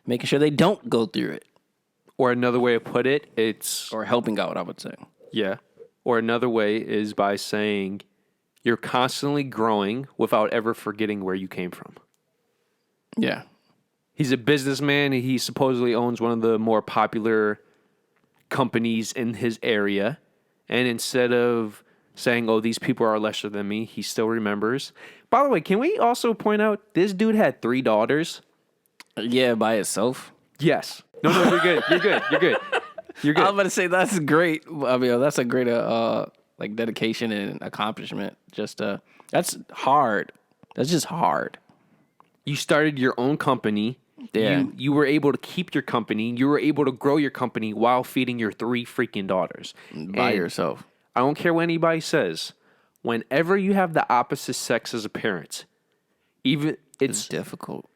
making sure they don't go through it. Or another way to put it, it's... Or helping out, I would say. Yeah. Or another way is by saying you're constantly growing without ever forgetting where you came from. Yeah. He's a businessman. He supposedly owns one of the more popular companies in his area. And instead of saying, oh, these people are lesser than me, he still remembers. By the way, can we also point out this dude had 3 daughters? Yeah, by itself. Yes. No, you're good. You're good. You're good. You're good. I was about to say that's great. I mean, that's a great dedication and accomplishment. Just that's hard. That's just hard. You started your own company. Yeah. You were able to keep your company. You were able to grow your company while feeding your 3 freaking daughters. By yourself. I don't care what anybody says. Whenever you have the opposite sex as a parent, even It's difficult.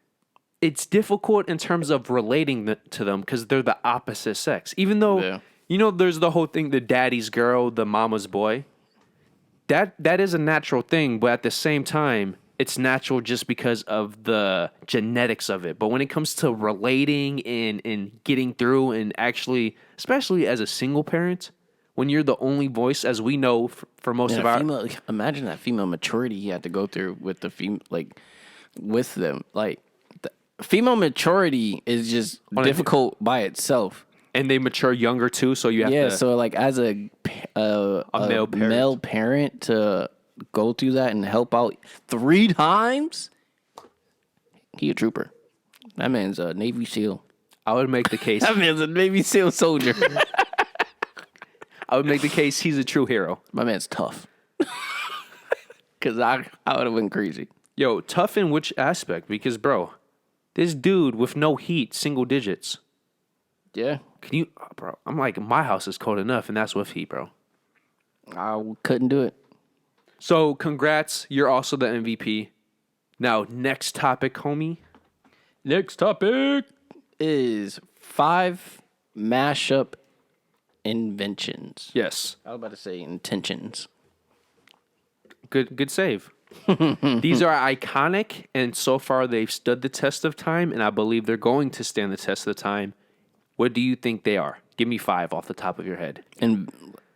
It's difficult in terms of relating to them because they're the opposite sex. Even though, there's the whole thing, the daddy's girl, the mama's boy. That is a natural thing, but at the same time, it's natural just because of the genetics of it. But when it comes to relating and getting through and actually, especially as a single parent, when you're the only voice, as we know for most of our... Imagine that female maturity you had to go through with with them. Like, female maturity is just difficult by itself. And they mature younger too, so you have to... Yeah, so like as a male parent to go through that and help out 3 times, he a trooper. That man's a Navy SEAL. I would make the case... That man's a Navy SEAL soldier. I would make the case he's a true hero. My man's tough. Because I would have been crazy. Yo, tough in which aspect? Because, bro... This dude with no heat, single digits. Yeah. Can you, bro? I'm like, my house is cold enough, and that's with heat, bro. I couldn't do it. So, congrats. You're also the MVP. Now, next topic, homie. Next topic is 5 mashup inventions. Yes. I was about to say intentions. Good save. These are iconic, and so far they've stood the test of time, and I believe they're going to stand the test of time. What do you think they are? Give me 5 off the top of your head.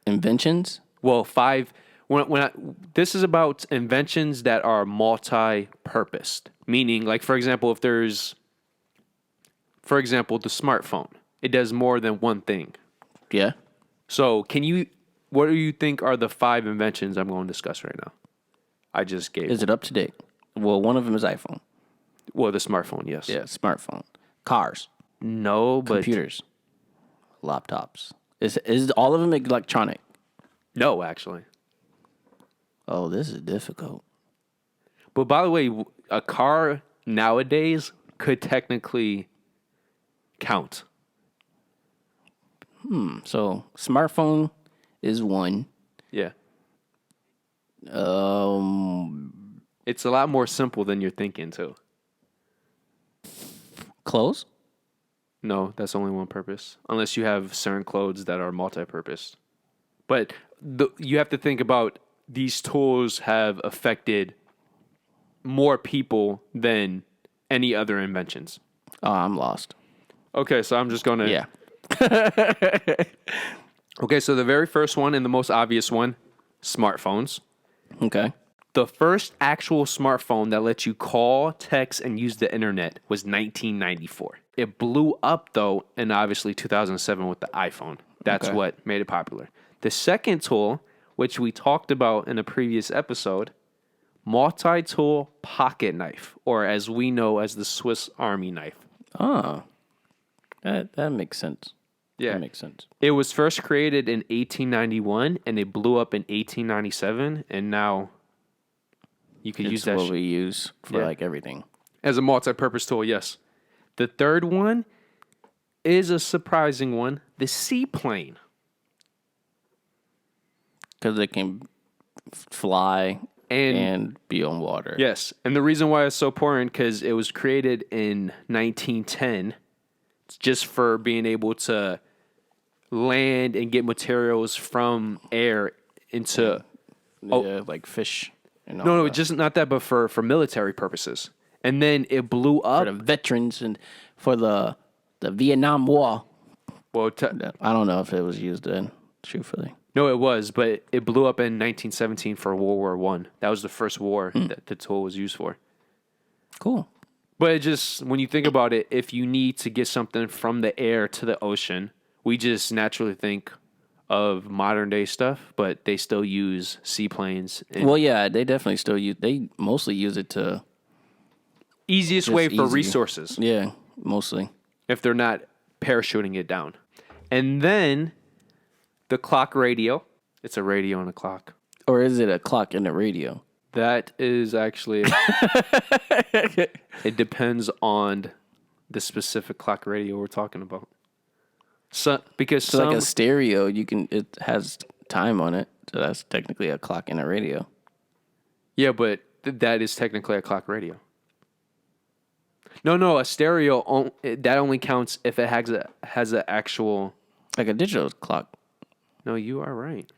Inventions? Well, 5. This is about inventions that are multi-purposed, meaning, like, for example, the smartphone. It does more than one thing. Yeah. So, what do you think are the 5 inventions I'm going to discuss right now? I just gave. Is it up to date? Well, one of them is iPhone. Well, the smartphone, yes. Yeah, smartphone. Cars. No, but Computers. Laptops. Is all of them electronic? no, actually. Oh, this is difficult. But by the way, a car nowadays could technically count. So, smartphone is one. Yeah. It's a lot more simple than you're thinking, too. Clothes? No, that's only one purpose. Unless you have certain clothes that are multi-purpose. But you have to think about these tools have affected more people than any other inventions. Oh, I'm lost. Okay, so I'm just going to... Yeah. Okay, so the very first one and the most obvious one, smartphones. Okay. The first actual smartphone that lets you call, text, and use the internet was 1994. It blew up, though, in obviously 2007 with the iPhone. That's Okay. what made it popular. The second tool, which we talked about in a previous episode, multi-tool pocket knife, or as we know as the Swiss Army knife. Oh. That makes sense. Yeah. That makes sense. It was first created in 1891, and it blew up in 1897, and now you can use It's that what we use for Yeah. like everything. as a multi-purpose tool, yes. The third one is a surprising one, the seaplane. Because it can fly and be on water. Yes, and the reason why it's so important because it was created in 1910 just for being able to land and get materials from air into... Yeah, like fish. And all No, that. just not that, but for military purposes. And then it blew up. For the veterans and for the Vietnam War. Well, I don't know if it was used then, truthfully. no, it was, but it blew up in 1917 for World War One. That was the first war that the tool was used for. Cool. But it just, when you think about it, if you need to get something from the air to the ocean, we just naturally think of modern day stuff, but they still use seaplanes. Well, yeah, they definitely still use. They mostly use it to. Easiest just way for easy. resources Yeah, mostly. if they're not parachuting it down. And then the clock radio. It's a radio and a clock. Or is it a clock and a radio? That is actually, it depends on the specific clock radio we're talking about. So, because So like a stereo, it has time on it, so that's technically a clock and a radio. yeah, but that is technically a clock radio. No, a stereo that only counts if it has an actual. Like a digital clock. No, you are right.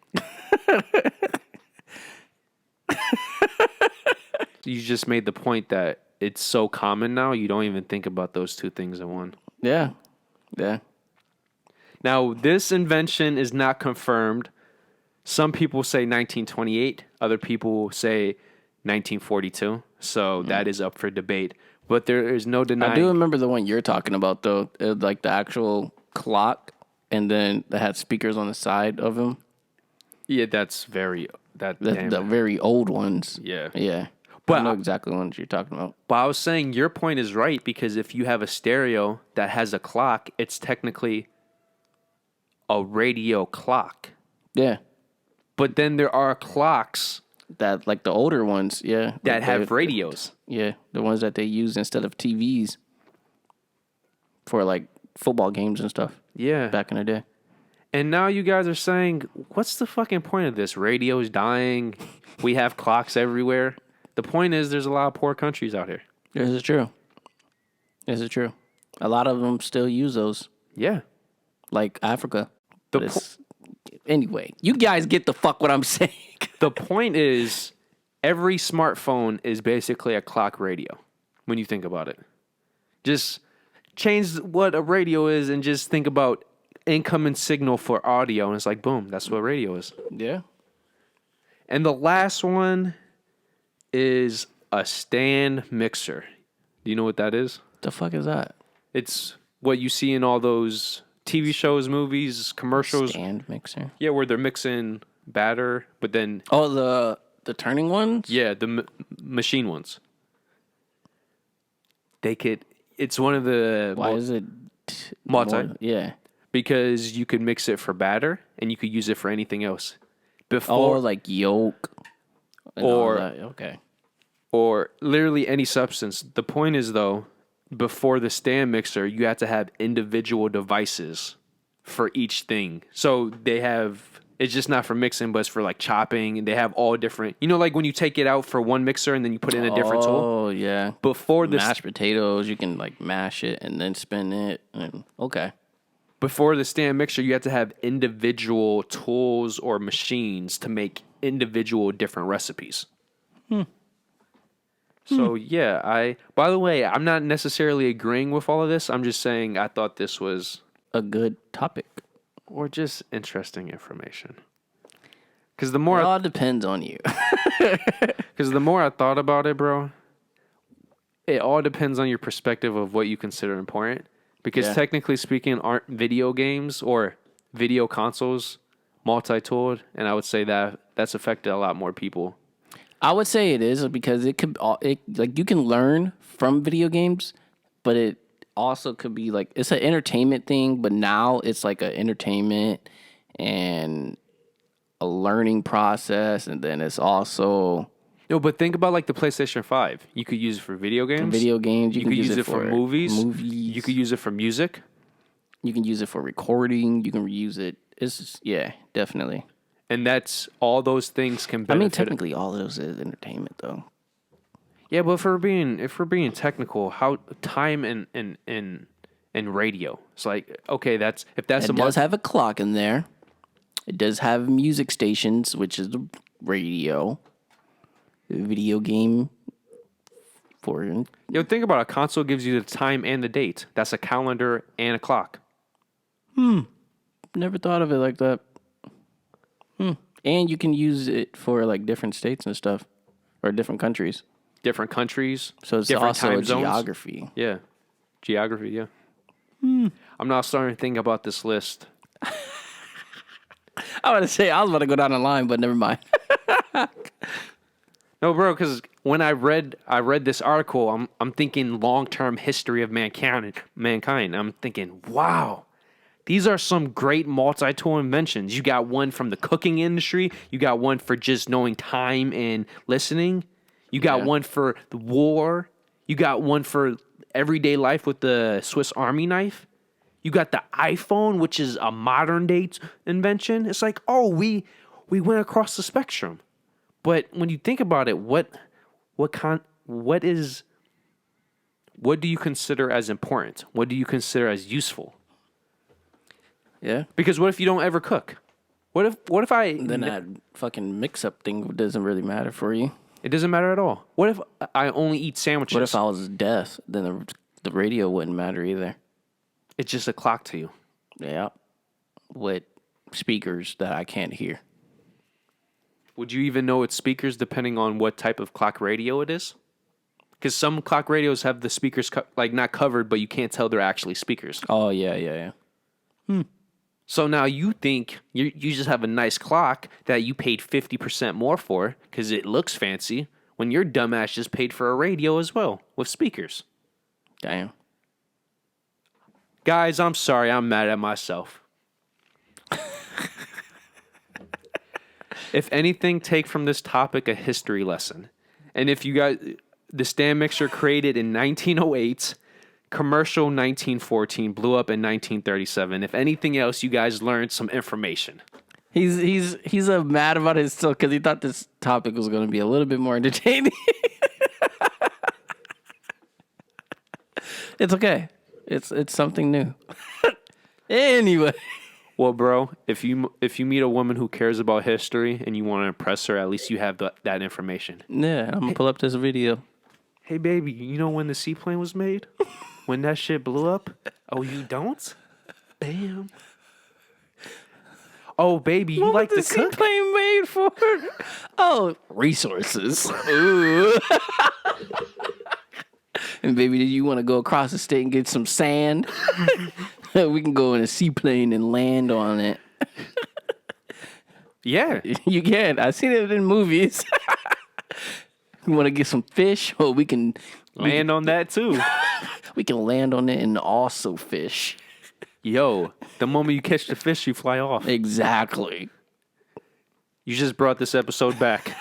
You just made the point that it's so common now, you don't even think about those two things in one. Yeah. Yeah. Now, this invention is not confirmed. Some people say 1928. Other people say 1942. So that is up for debate. But there is no denying. I do remember the one you're talking about, though. It was like the actual clock, and then they had speakers on the side of them. Yeah, that's very... The very old ones. Yeah. Yeah. But I know exactly the ones you're talking about. But I was saying your point is right, because if you have a stereo that has a clock, it's technically a radio clock. Yeah. But then there are clocks That, like the older ones, yeah. that have radios. Yeah. The ones that they use instead of TVs for like football games and stuff Yeah. back in the day. And now you guys are saying, what's the fucking point of this? Radio's dying. We have clocks everywhere. the point is there's a lot of poor countries out here. This is true. This is true. A lot of them still use those, Yeah. like Africa. The But anyway, you guys get the fuck what I'm saying. The point is, every smartphone is basically a clock radio when you think about it. Just change what a radio is and just think about incoming signal for audio. And it's like, boom, that's what radio is. Yeah. And the last one is a stand mixer. Do you know what that is? The fuck is that? It's what you see in all those TV shows, movies, commercials. Stand mixer. Yeah, where they're mixing batter, but then... Oh, the turning ones? Yeah, the machine ones. They could... It's one of the... Why is it... Multi. Yeah. Because you could mix it for batter, and you could use it for anything else. Oh, like yolk. Or... Okay. Or literally any substance. The point is, though, before the stand mixer, you have to have individual devices for each thing. So they have... It's just not for mixing, but it's for like chopping, and they have all different. You know, like when you take it out for one mixer and then you put it in a different tool. Oh yeah. Before this, mashed potatoes, you can like mash it and then spin it. Okay. Before the stand mixer, you have to have individual tools or machines to make individual different recipes. So yeah, by the way, I'm not necessarily agreeing with all of this. I'm just saying I thought this was a good topic. Or just interesting information. Because the more... It all depends on you. Because the more I thought about it, bro, it all depends on your perspective of what you consider important. Because technically speaking, aren't video games or video consoles multi-tooled? And I would say that that's affected a lot more people. I would say it is because it could... like you can learn from video games, but it also could be like it's an entertainment thing, but now it's like an entertainment and a learning process, and then it's also but think about like the PlayStation 5. You could use it for video games. Video games. You could use it for movies. Movies. You could use it for music. You can use it for recording. You can use it. It's just, definitely. And that's all those things can benefit. I mean, technically, all of those is entertainment, though. Yeah, but if we're being technical, how time and radio, it's like okay, that's it does have a clock in there. It does have music stations, which is the radio, the video game. Think about it. A console gives you the time and the date. That's a calendar and a clock. Never thought of it like that. And you can use it for like different states and stuff, or different countries. Different countries. So it's different also time a zones. geography. Yeah. Geography, yeah. I'm not starting to think about this list. I was about to go down the line, but never mind. No, bro, because when I read this article, I'm thinking long-term history of mankind. I'm thinking, wow, these are some great multi-tool inventions. You got one from the cooking industry. You got one for just knowing time and listening. You got one for the war. You got one for everyday life with the Swiss Army knife. You got the iPhone, which is a modern day invention. It's like, oh, we went across the spectrum. But when you think about it, what do you consider as important? What do you consider as useful? Yeah. Because what if you don't ever cook? What if I then that fucking mix-up thing doesn't really matter for you. It doesn't matter at all. What if I only eat sandwiches? What if I was deaf? Then the radio wouldn't matter either. It's just a clock to you. Yeah. With speakers that I can't hear. Would you even know it's speakers depending on what type of clock radio it is? Because some clock radios have the speakers not covered, but you can't tell they're actually speakers. Oh, yeah. So now you think you just have a nice clock that you paid 50% more for because it looks fancy when your dumbass just paid for a radio as well with speakers. Damn. Guys, I'm sorry. I'm mad at myself. If anything, take from this topic a history lesson. And if you guys, the stand mixer created in 1908, commercial 1914, blew up in 1937. If anything else, you guys learned some information. He's mad about it still because he thought this topic was going to be a little bit more entertaining. It's okay. It's something new. Anyway. Well, bro, if you meet a woman who cares about history and you want to impress her, at least you have that information. Yeah, I'm gonna pull up this video. Hey, baby, you know when the seaplane was made? When that shit blew up? Oh, you don't? Damn. Oh, baby, you like to cook? Seaplane made for? Oh, resources. Ooh. And baby, do you want to go across the state and get some sand? We can go in a seaplane and land on it. Yeah. You can. I've seen it in movies. You want to get some fish? Oh, we can Land on that, too. we can land on it and also fish. Yo, the moment you catch the fish, you fly off. Exactly. You just brought this episode back.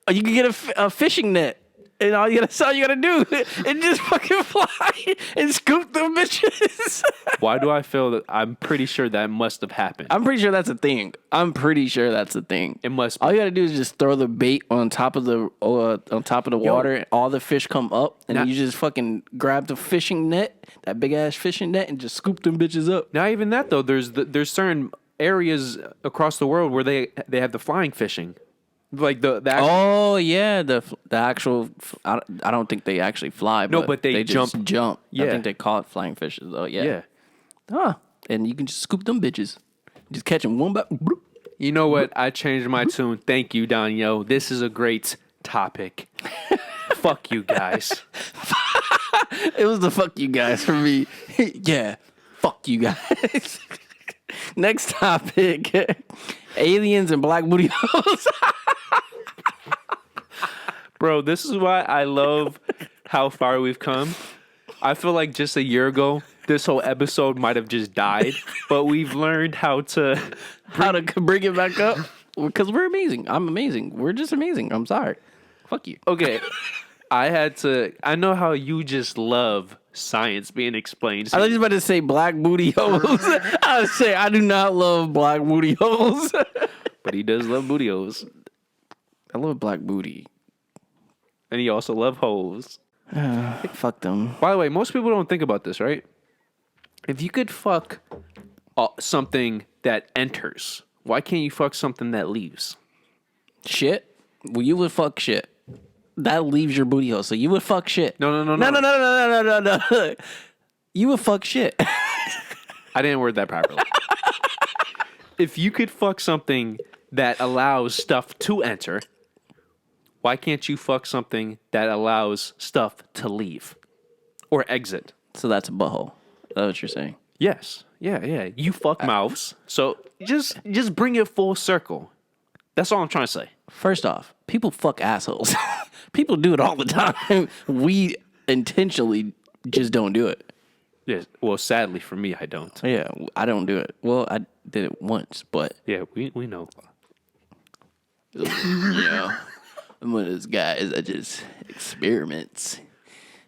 You can get a fishing net. And that's all you gotta do. And just fucking fly and scoop the bitches. Why do I feel that I'm pretty sure that must have happened? I'm pretty sure that's a thing. It must be. All you gotta do is just throw the bait on top of the water, and all the fish come up, and then you just fucking grab the fishing net, that big ass fishing net, and just scoop them bitches up. Not even that, though. There's certain areas across the world where they have the flying fishing. Like the actual, oh yeah, the actual. I don't think they actually fly. No, but they just jump. Yeah. I think they call it flying fishes though. Yeah. Yeah. Huh. And you can just scoop them bitches. Just catch them one by. You know what? I changed my tune. Thank you, Donyhal. This is a great topic. Fuck you guys. It was the fuck you guys for me. Yeah. Fuck you guys. Next topic. Aliens and black booty holes. Bro, this is why I love how far we've come. I feel like just a year ago, this whole episode might have just died, but we've learned how to bring it back up. Because we're amazing. I'm amazing. We're just amazing. I'm sorry. Fuck you. Okay. I know how you just love science being explained. I was just about to say black booty holes. I would say I do not love black booty holes. But he does love booty holes. I love black booty. And he also love hoes. Fuck them. By the way, most people don't think about this, right? If you could fuck something that enters, why can't you fuck something that leaves? Shit? Well, you would fuck shit. That leaves your booty hole, so you would fuck shit. No. No. You would fuck shit. I didn't word that properly. If you could fuck something that allows stuff to enter, why can't you fuck something that allows stuff to leave or exit? So that's a butthole. Is that what you're saying? Yes. Yeah. You fuck mouths. So just bring it full circle. That's all I'm trying to say. First off, people fuck assholes. People do it all the time. We intentionally just don't do it. Yes. Well, sadly for me, I don't. Yeah, I don't do it. Well, I did it once, but Yeah, we know. yeah, I'm one of those guys that just experiments.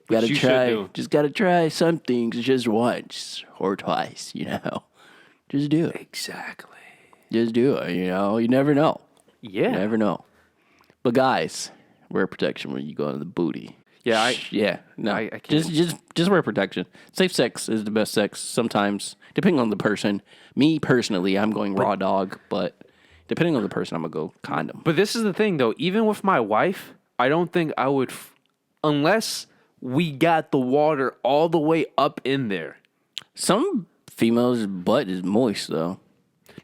Gotta You try. should do. Just gotta try some things just once or twice. Just do it. Exactly. Just do it. You never know. Yeah. You never know. But guys, wear protection when you go in the booty. Yeah, No, I can't. just wear protection. Safe sex is the best sex sometimes, depending on the person. Me personally, I'm going raw dog, but depending on the person, I'm gonna go condom. But this is the thing, though. Even with my wife, I don't think I would, unless we got the water all the way up in there. Some females' butt is moist though.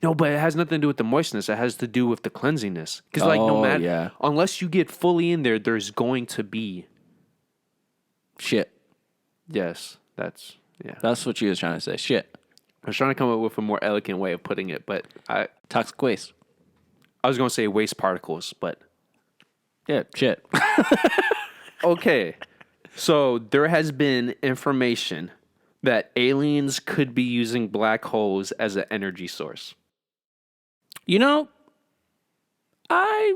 No, but it has nothing to do with the moistness. It has to do with the cleansiness. Because, no matter, unless you get fully in there, there's going to be shit. Yes, That's what you was trying to say. Shit. I was trying to come up with a more elegant way of putting it, but Toxic waste. I was going to say waste particles, but Yeah, shit. okay. So there has been information that aliens could be using black holes as an energy source. I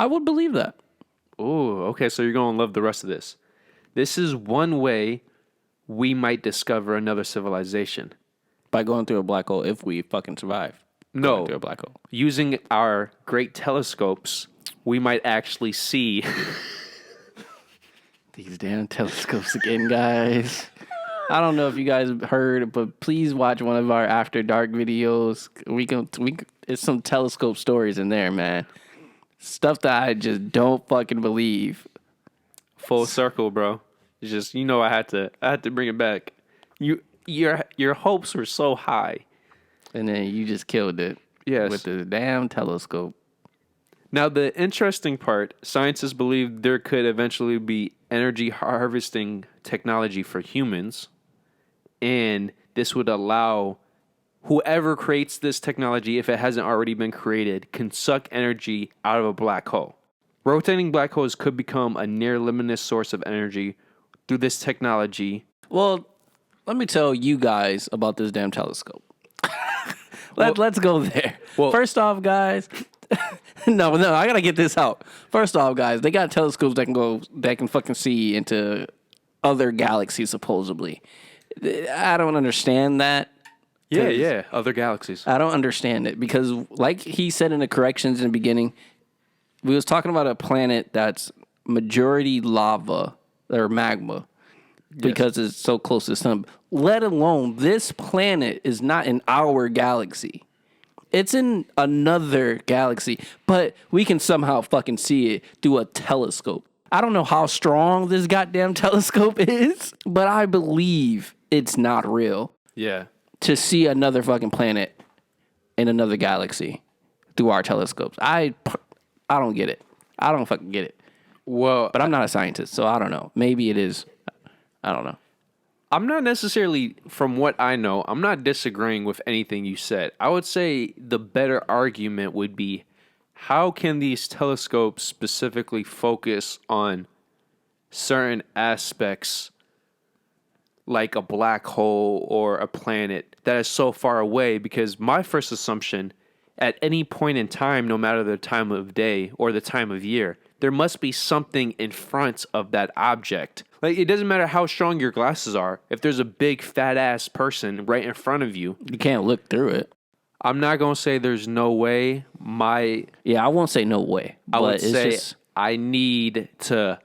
would believe that. Oh, okay. So you're going to love the rest of this. This is one way we might discover another civilization. By going through a black hole, if we fucking survive. No. Going through a black hole. Using our great telescopes, we might actually see These damn telescopes again, guys. I don't know if you guys heard, but please watch one of our After Dark videos. It's some telescope stories in there, man. Stuff that I just don't fucking believe. Full circle, bro. It's just I had to bring it back. Your hopes were so high, And then you just killed it. Yes. With the damn telescope. Now, the interesting part, scientists believe there could eventually be energy harvesting technology for humans, and this would allow whoever creates this technology, if it hasn't already been created, can suck energy out of a black hole. Rotating black holes could become a near limitless source of energy through this technology. Well, let me tell you guys about this damn telescope. Let's go there. Well, first off, guys, no, I gotta get this out. First off, guys, they got telescopes that can fucking see into other galaxies, supposedly. I don't understand that. Yeah, other galaxies. I don't understand it because, like he said in the corrections in the beginning, we was talking about a planet that's majority lava or magma because it's so close to the sun. Let alone this planet is not in our galaxy. It's in another galaxy, but we can somehow fucking see it through a telescope. I don't know how strong this goddamn telescope is, but I believe it's not real. Yeah. To see another fucking planet in another galaxy through our telescopes. I don't get it. I don't fucking get it. Well, But I'm not a scientist, so I don't know. Maybe it is. I don't know. I'm not necessarily, from what I know, I'm not disagreeing with anything you said. I would say the better argument would be, how can these telescopes specifically focus on certain aspects like a black hole or a planet that is so far away? Because my first assumption, at any point in time, no matter the time of day or the time of year, there must be something in front of that object. Like, it doesn't matter how strong your glasses are. If there's a big fat ass person right in front of you, You can't look through it. I'm not going to say there's no way. Yeah, I won't say no way. I would But it's say just, I need to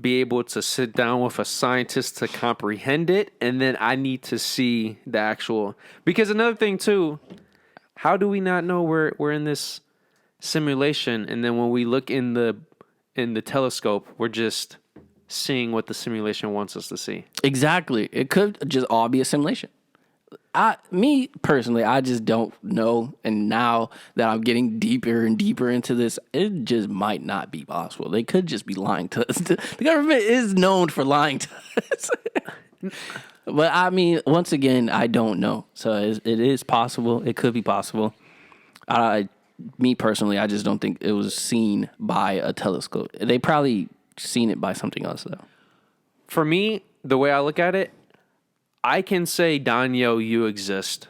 be able to sit down with a scientist to comprehend it, and then I need to see the actual. Because another thing too, how do we not know we're in this simulation, and then when we look in the telescope, we're just seeing what the simulation wants us to see? exactly. It could just all be a simulation. Me personally, I just don't know. And now that I'm getting deeper and deeper into this, it just might not be possible. They could just be lying to us. The government is known for lying to us. But I mean, once again, I don't know. So it is possible. It could be possible. Me personally, I just don't think it was seen by a telescope. They probably seen it by something else, though. For me, the way I look at it, I can say, Daniel, you exist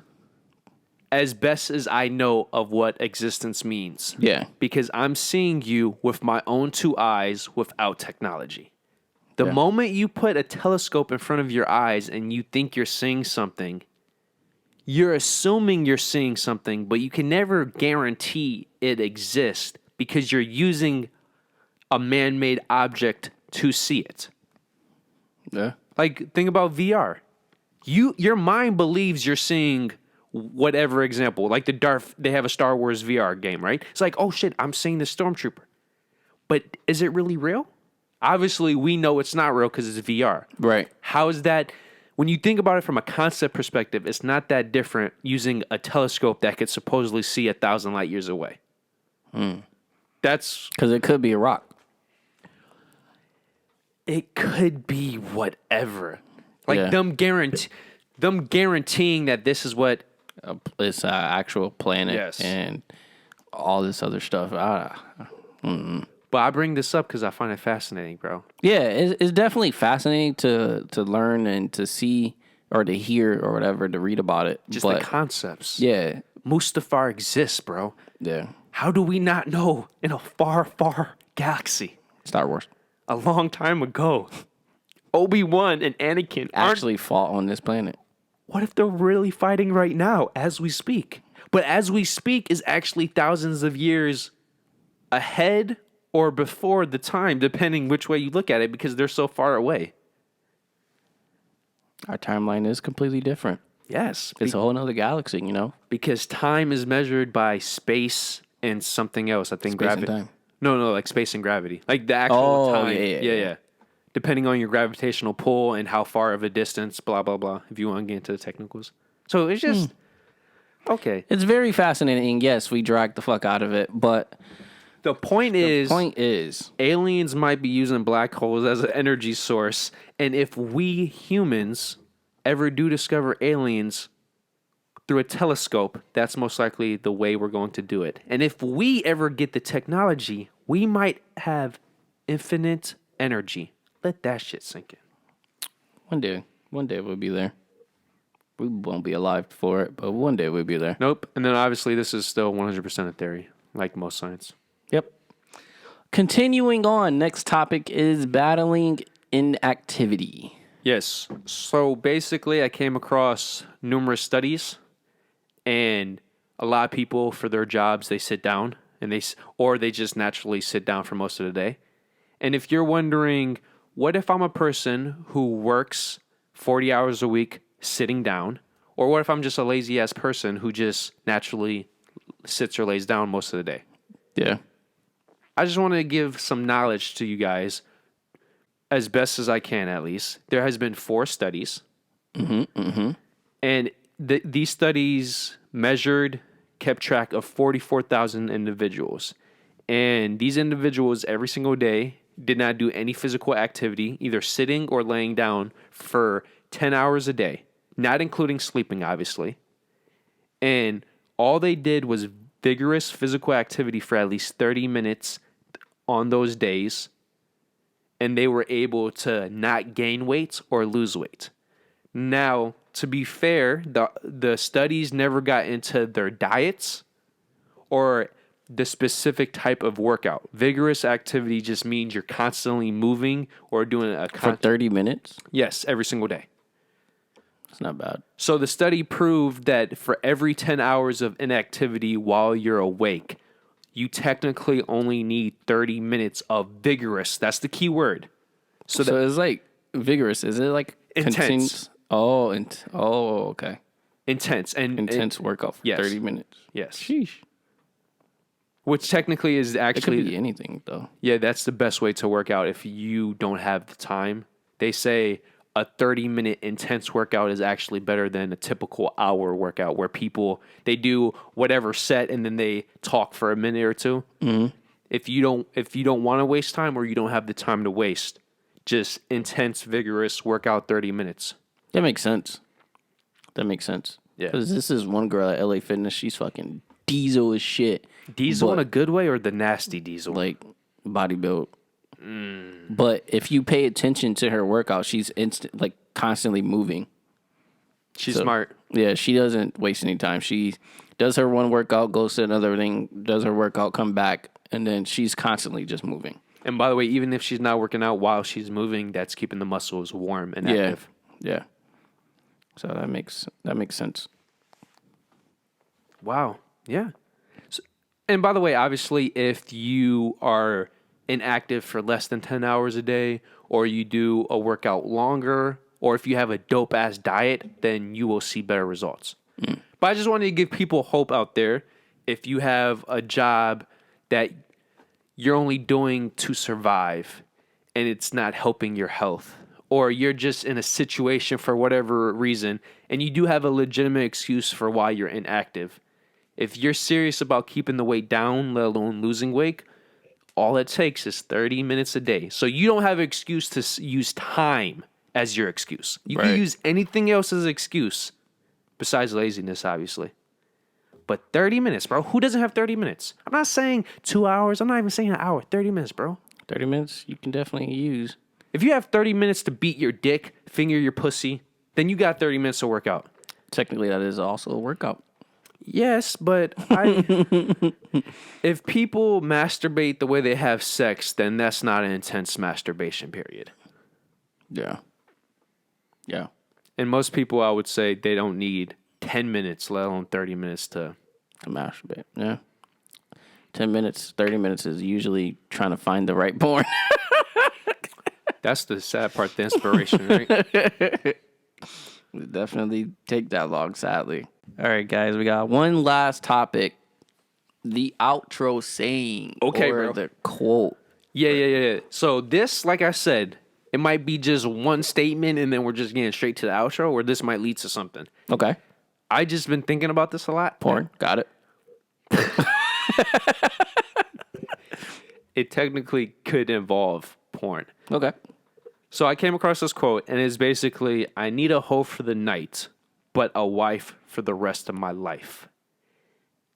as best as I know of what existence means. Yeah. Because I'm seeing you with my own two eyes without technology. The Yeah. moment you put a telescope in front of your eyes and you think you're seeing something, you're assuming you're seeing something, but you can never guarantee it exists because you're using a man-made object to see it. Yeah. Like, think about VR. Your mind believes you're seeing whatever example. Like they have a Star Wars VR game, right? It's like, oh shit, I'm seeing the Stormtrooper. But is it really real? Obviously, we know it's not real because it's VR. Right. How is that? When you think about it from a concept perspective, it's not that different using a telescope that could supposedly see 1,000 light years away. That's... Because it could be a rock. It could be whatever. Like, Yeah. them guaranteeing that this is what... It's an actual planet. Yes. And all this other stuff. But I bring this up because I find it fascinating, bro. Yeah, it's definitely fascinating to learn and to see or to hear or whatever, to read about it. Just but, the concepts. Yeah. Mustafar exists, bro. Yeah. How do we not know in a far, far galaxy? Star Wars. A long time ago, Obi-Wan and Anakin Actually fought on this planet. What if they're really fighting right now as we speak? But as we speak is actually thousands of years ahead or before the time, depending which way you look at it, because they're so far away. Our timeline is completely different. Yes. It's a whole nother galaxy, you know? Because time is measured by space and something else. I think Space gravity. and time. No, like space and gravity. Like the actual Oh, time. yeah. Depending on your gravitational pull and how far of a distance, blah, blah, blah, if you want to get into the technicals. So it's just, okay. It's very fascinating. Yes, we dragged the fuck out of it, but The point is, aliens might be using black holes as an energy source. And if we humans ever do discover aliens through a telescope, that's most likely the way we're going to do it. And if we ever get the technology, we might have infinite energy. Let that shit sink in. One day we'll be there. We won't be alive for it, but one day we'll be there. Nope. And then obviously this is still 100% a theory, like most science. Yep. Continuing on, next topic is battling inactivity. Yes. So basically, I came across numerous studies, and a lot of people for their jobs, they sit down and they just naturally sit down for most of the day. And if you're wondering, what if I'm a person who works 40 hours a week sitting down, or what if I'm just a lazy ass person who just naturally sits or lays down most of the day? Yeah. I just want to give some knowledge to you guys, as best as I can, at least. There has been 4 studies. And these studies kept track of 44,000 individuals. And these individuals, every single day, did not do any physical activity, either sitting or laying down, for 10 hours a day, not including sleeping, obviously. And all they did was vigorous physical activity for at least 30 minutes on those days, and they were able to not gain weight or lose weight. Now, to be fair, the studies never got into their diets or the specific type of workout. Vigorous activity just means you're constantly moving or doing For 30 minutes? Yes, every single day. It's not bad. So the study proved that for every 10 hours of inactivity while you're awake, you technically only need 30 minutes of vigorous. That's the key word. So it's like vigorous. Is it like intense? Okay. Intense and Intense workout for 30 minutes. Yes. Sheesh. Which technically is actually It could be anything though. Yeah, that's the best way to work out if you don't have the time. They say a 30-minute intense workout is actually better than a typical hour workout where people, they do whatever set and then they talk for a minute or two. Mm-hmm. If you don't want to waste time or you don't have the time to waste, just intense, vigorous workout 30 minutes. That makes sense. Yeah. Because this is one girl at LA Fitness. She's fucking diesel as shit. Diesel in a good way or the nasty diesel? Like body build. But if you pay attention to her workout, she's constantly moving. She's smart. Yeah, she doesn't waste any time. She does her one workout, goes to another thing, does her workout, come back, and then she's constantly just moving. And by the way, even if she's not working out while she's moving, that's keeping the muscles warm and active. Yeah. So that makes sense. Wow. Yeah. So, and by the way, obviously, if you are inactive for less than 10 hours a day, or you do a workout longer, or if you have a dope ass diet, then you will see better results. But I just wanted to give people hope out there. If you have a job that you're only doing to survive and it's not helping your health, or you're just in a situation for whatever reason and you do have a legitimate excuse for why you're inactive, if you're serious about keeping the weight down, let alone losing weight, all it takes is 30 minutes a day. So you don't have an excuse to use time as your excuse. You can use anything else as an excuse besides laziness, obviously. But 30 minutes, bro. Who doesn't have 30 minutes? I'm not saying 2 hours. I'm not even saying an hour. 30 minutes, bro. 30 minutes you can definitely use. If you have 30 minutes to beat your dick, finger your pussy, then you got 30 minutes to work out. Technically, that is also a workout. Yes, but if people masturbate the way they have sex, then that's not an intense masturbation period. Yeah. And most people, I would say, they don't need 10 minutes, let alone 30 minutes to masturbate. Yeah. 10 minutes, 30 minutes is usually trying to find the right porn. That's the sad part, the inspiration, right? It definitely take that long, sadly. All right, guys, we got one last topic. The outro saying. Okay, or bro. the quote. Yeah. So this, like I said, it might be just one statement and then we're just getting straight to the outro, or this might lead to something. Okay. I just been thinking about this a lot. Porn. Got it. It technically could involve porn. Okay. So I came across this quote, and it's basically, I need a hoe for the night, but a wife for the rest of my life.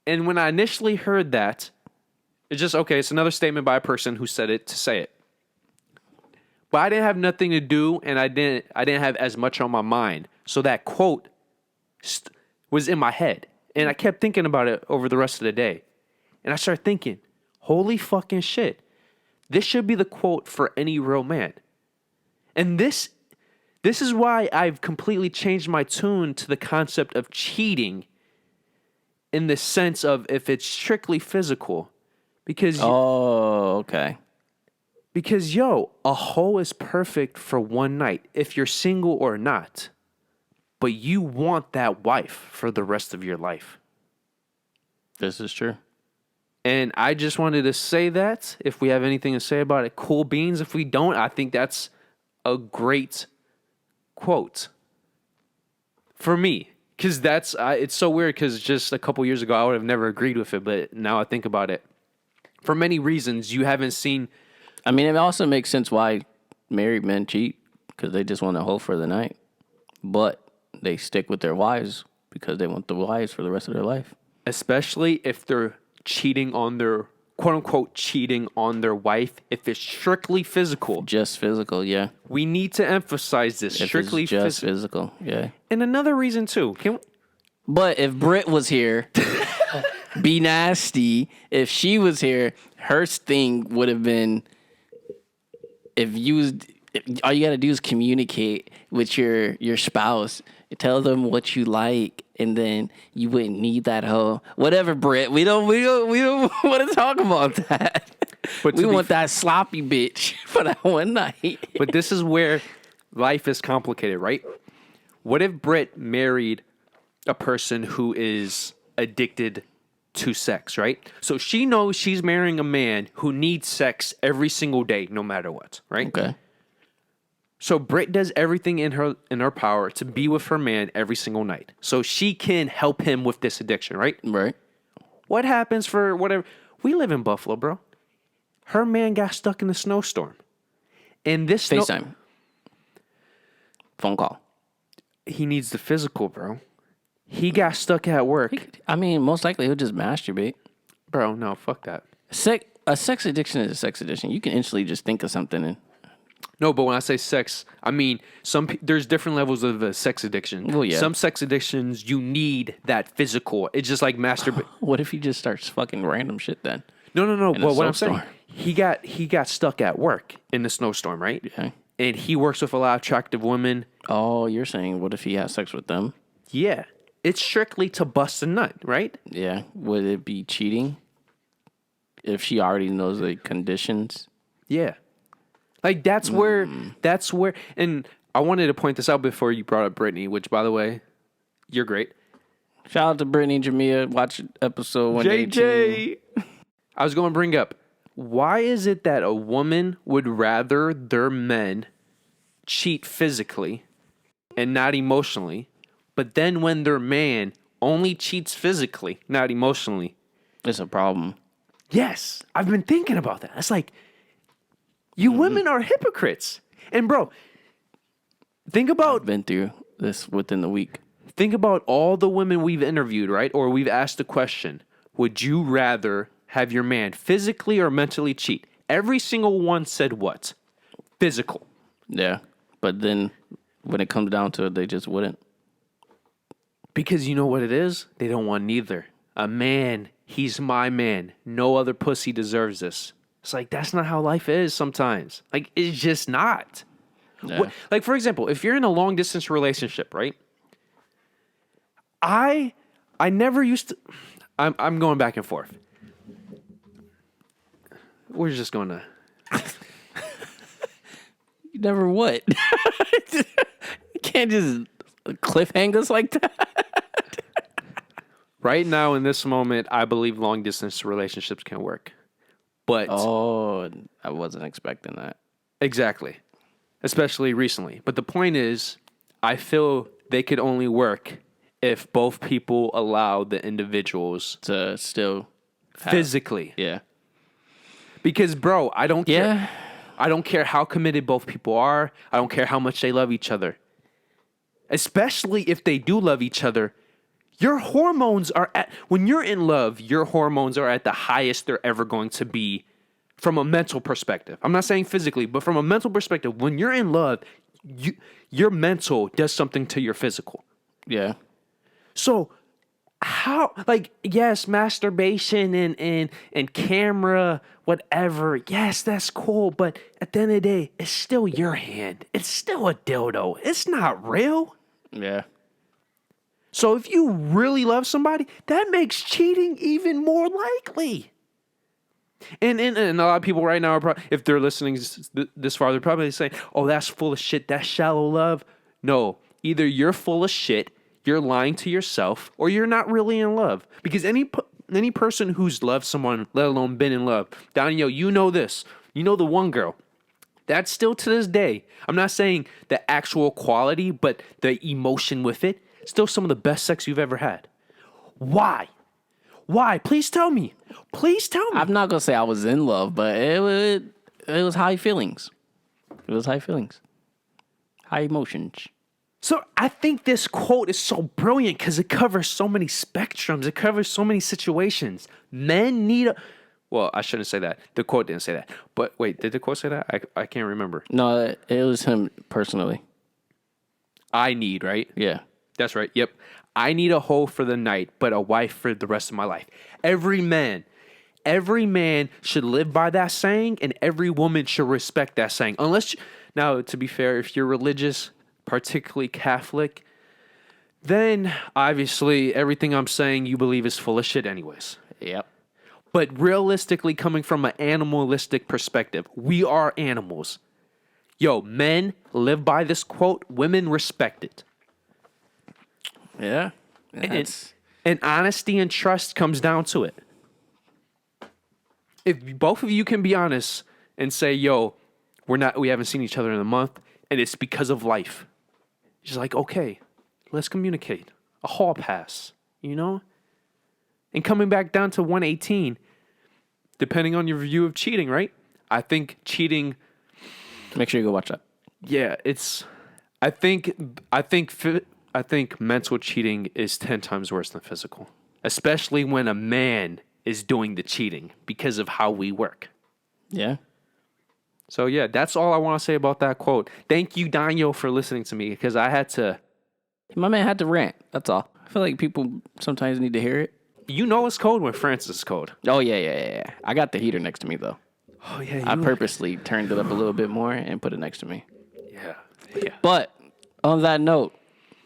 And when I initially heard that, it's just, okay, it's another statement by a person who said it to say it. But I didn't have nothing to do, and I didn't have as much on my mind. So that quote was in my head. And I kept thinking about it over the rest of the day. And I started thinking, holy fucking shit. This should be the quote for any real man. And this is why I've completely changed my tune to the concept of cheating in the sense of if it's strictly physical. Because okay. Because a hoe is perfect for one night if you're single or not. But you want that wife for the rest of your life. This is true. And I just wanted to say that. If we have anything to say about it, cool beans. If we don't, I think that's a great quote for me. Because it's so weird because just a couple years ago, I would have never agreed with it. But now I think about it. For many reasons, you haven't seen. I mean, it also makes sense why married men cheat, because they just want to hoe for the night. But they stick with their wives because they want the wives for the rest of their life. Especially if they're cheating on their, quote unquote, cheating on their wife. If it's strictly physical. Just physical, yeah. We need to emphasize this. If Strictly it's just physical, yeah. And another reason, too. But if Britt was here, be nasty. If she was here, her thing would have been, all you got to do is communicate with your spouse. Tell them what you like, and then you wouldn't need that hoe. Whatever, Britt. We don't want to talk about that. But we want that sloppy bitch for that one night. But this is where life is complicated, right? What if Britt married a person who is addicted to sex, right? So she knows she's marrying a man who needs sex every single day, no matter what, right? Okay. So Britt does everything in her power to be with her man every single night. So she can help him with this addiction, right? Right. What happens for whatever? We live in Buffalo, bro. Her man got stuck in a snowstorm. And this FaceTime. Phone call. He needs the physical, bro. He got stuck at work. I mean, most likely he'll just masturbate. Bro, no, fuck that. A sex addiction is a sex addiction. You can instantly just think of something and... No, but when I say sex, I mean there's different levels of a sex addiction. Well, yeah. Some sex addictions, you need that physical. It's just like masturbate. What if he just starts fucking random shit then? No. But what I'm saying, he got stuck at work in the snowstorm, right? Yeah. And he works with a lot of attractive women. Oh, you're saying what if he has sex with them? Yeah. It's strictly to bust a nut, right? Yeah. Would it be cheating if she already knows the conditions? Yeah. Like, that's where, and I wanted to point this out before you brought up Brittany, which, by the way, you're great. Shout out to Brittany and Jamia. Watch episode 118. JJ! I was going to bring up, why is it that a woman would rather their men cheat physically and not emotionally, but then when their man only cheats physically, not emotionally? It's a problem. Yes, I've been thinking about that. It's like, you women are hypocrites. And bro, think about... I've been through this within the week. Think about all the women we've interviewed, right? Or we've asked the question, would you rather have your man physically or mentally cheat? Every single one said what? Physical. Yeah. But then when it comes down to it, they just wouldn't. Because you know what it is? They don't want neither. A man, he's my man. No other pussy deserves this. It's like, that's not how life is sometimes. Like, it's just not. Yeah. Like, for example, if you're in a long-distance relationship, right? I never used to... I'm going back and forth. We're just gonna. You never what? You can't just cliffhang us like that. Right now, in this moment, I believe long distance relationships can work. But Oh, I wasn't expecting that. exactly, especially recently. But the point is, I feel they could only work if both people allow the individuals To still physically. Yeah. Because, bro, I don't care. Yeah. I don't care how committed both people are. I don't care how much they love each other. Especially if they do love each other. Your hormones are when you're in love, your hormones are at the highest they're ever going to be from a mental perspective. I'm not saying physically, but from a mental perspective, when you're in love, your mental does something to your physical. Yeah. So how, like, yes, masturbation and camera, whatever, yes, that's cool, but at the end of the day, it's still your hand. It's still a dildo. It's not real. Yeah. So if you really love somebody, that makes cheating even more likely. And a lot of people right now are probably, if they're listening this far, they're probably saying, "Oh, that's full of shit. That's shallow love." No, either you're full of shit, you're lying to yourself, or you're not really in love. Because any person who's loved someone, let alone been in love, Daniel, you know this. You know the one girl. That's still to this day. I'm not saying the actual quality, but the emotion with it. Still some of the best sex you've ever had. Why? Why? Please tell me. Please tell me. I'm not gonna say I was in love, but it was high feelings. It was high feelings, high emotions. So I think this quote is so brilliant because it covers so many spectrums. It covers so many situations. Men need a... Well, I shouldn't say that. The quote didn't say that. But wait, did the quote say that? I can't remember. No, it was him personally. I need, right? Yeah. That's right. Yep. I need a hoe for the night, but a wife for the rest of my life. Every man should live by that saying, and every woman should respect that saying. Now, to be fair, if you're religious, particularly Catholic, then obviously everything I'm saying you believe is full of shit anyways. Yep. But realistically, coming from an animalistic perspective, we are animals. Yo, men live by this quote, women respect it. Yeah. And honesty and trust comes down to it. If both of you can be honest and say, yo, we haven't seen each other in a month, and it's because of life. She's like, okay, let's communicate. A hall pass, you know? And coming back down to 118, depending on your view of cheating, right? I think cheating... Make sure you go watch that. Yeah, I think mental cheating is 10 times worse than physical, especially when a man is doing the cheating because of how we work. Yeah. So, yeah, that's all I want to say about that quote. Thank you, Daniel, for listening to me because I had to... My man had to rant. That's all. I feel like people sometimes need to hear it. You know it's cold when Francis is cold. Oh, yeah. I got the heater next to me, though. Oh, yeah. I purposely turned it up a little bit more and put it next to me. Yeah. But on that note,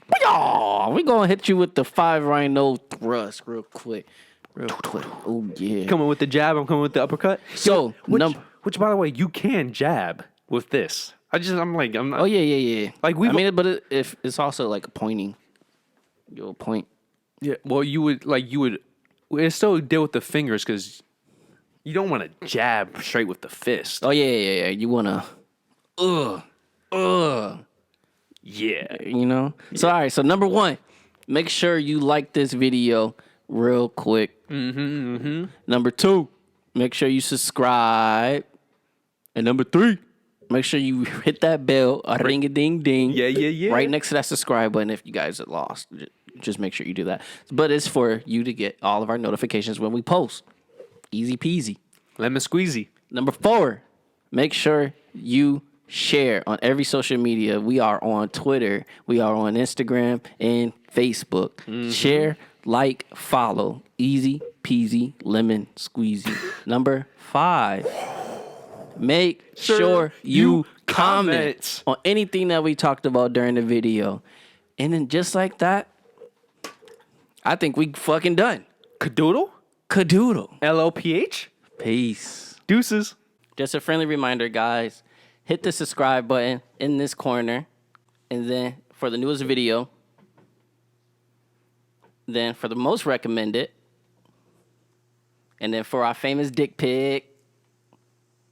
we're going to hit you with the 5 Rhino thrust real quick. Oh, yeah. Coming with the jab, I'm coming with the uppercut. So, which, by the way, you can jab with this. I'm not. Oh, yeah. Like but if it's also like a pointing. You'll point. Yeah, well, you would still deal with the fingers because you don't want to jab straight with the fist. Oh, yeah. You want to, Yeah. you know? Yeah. So, all right. So, number 1, make sure you like this video real quick. Number 2, make sure you subscribe. And number 3, make sure you hit that bell, ring-a-ding-ding. Yeah. Right next to that subscribe button if you guys are lost. Just make sure you do that. But it's for you to get all of our notifications when we post. Easy peasy. Lemon squeezy. Number 4, make sure you share on every social media. We are on Twitter. We are on Instagram and Facebook. Share, like, follow. Easy peasy, lemon squeezy. Number 5, make sure you comment on anything that we talked about during the video. And then just like that, I think we fucking done. Cadoodle? Cadoodle. LOPH? Peace. Deuces. Just a friendly reminder, guys. Hit the subscribe button in this corner. And then for the newest video. Then for the most recommended. And then for our famous dick pic.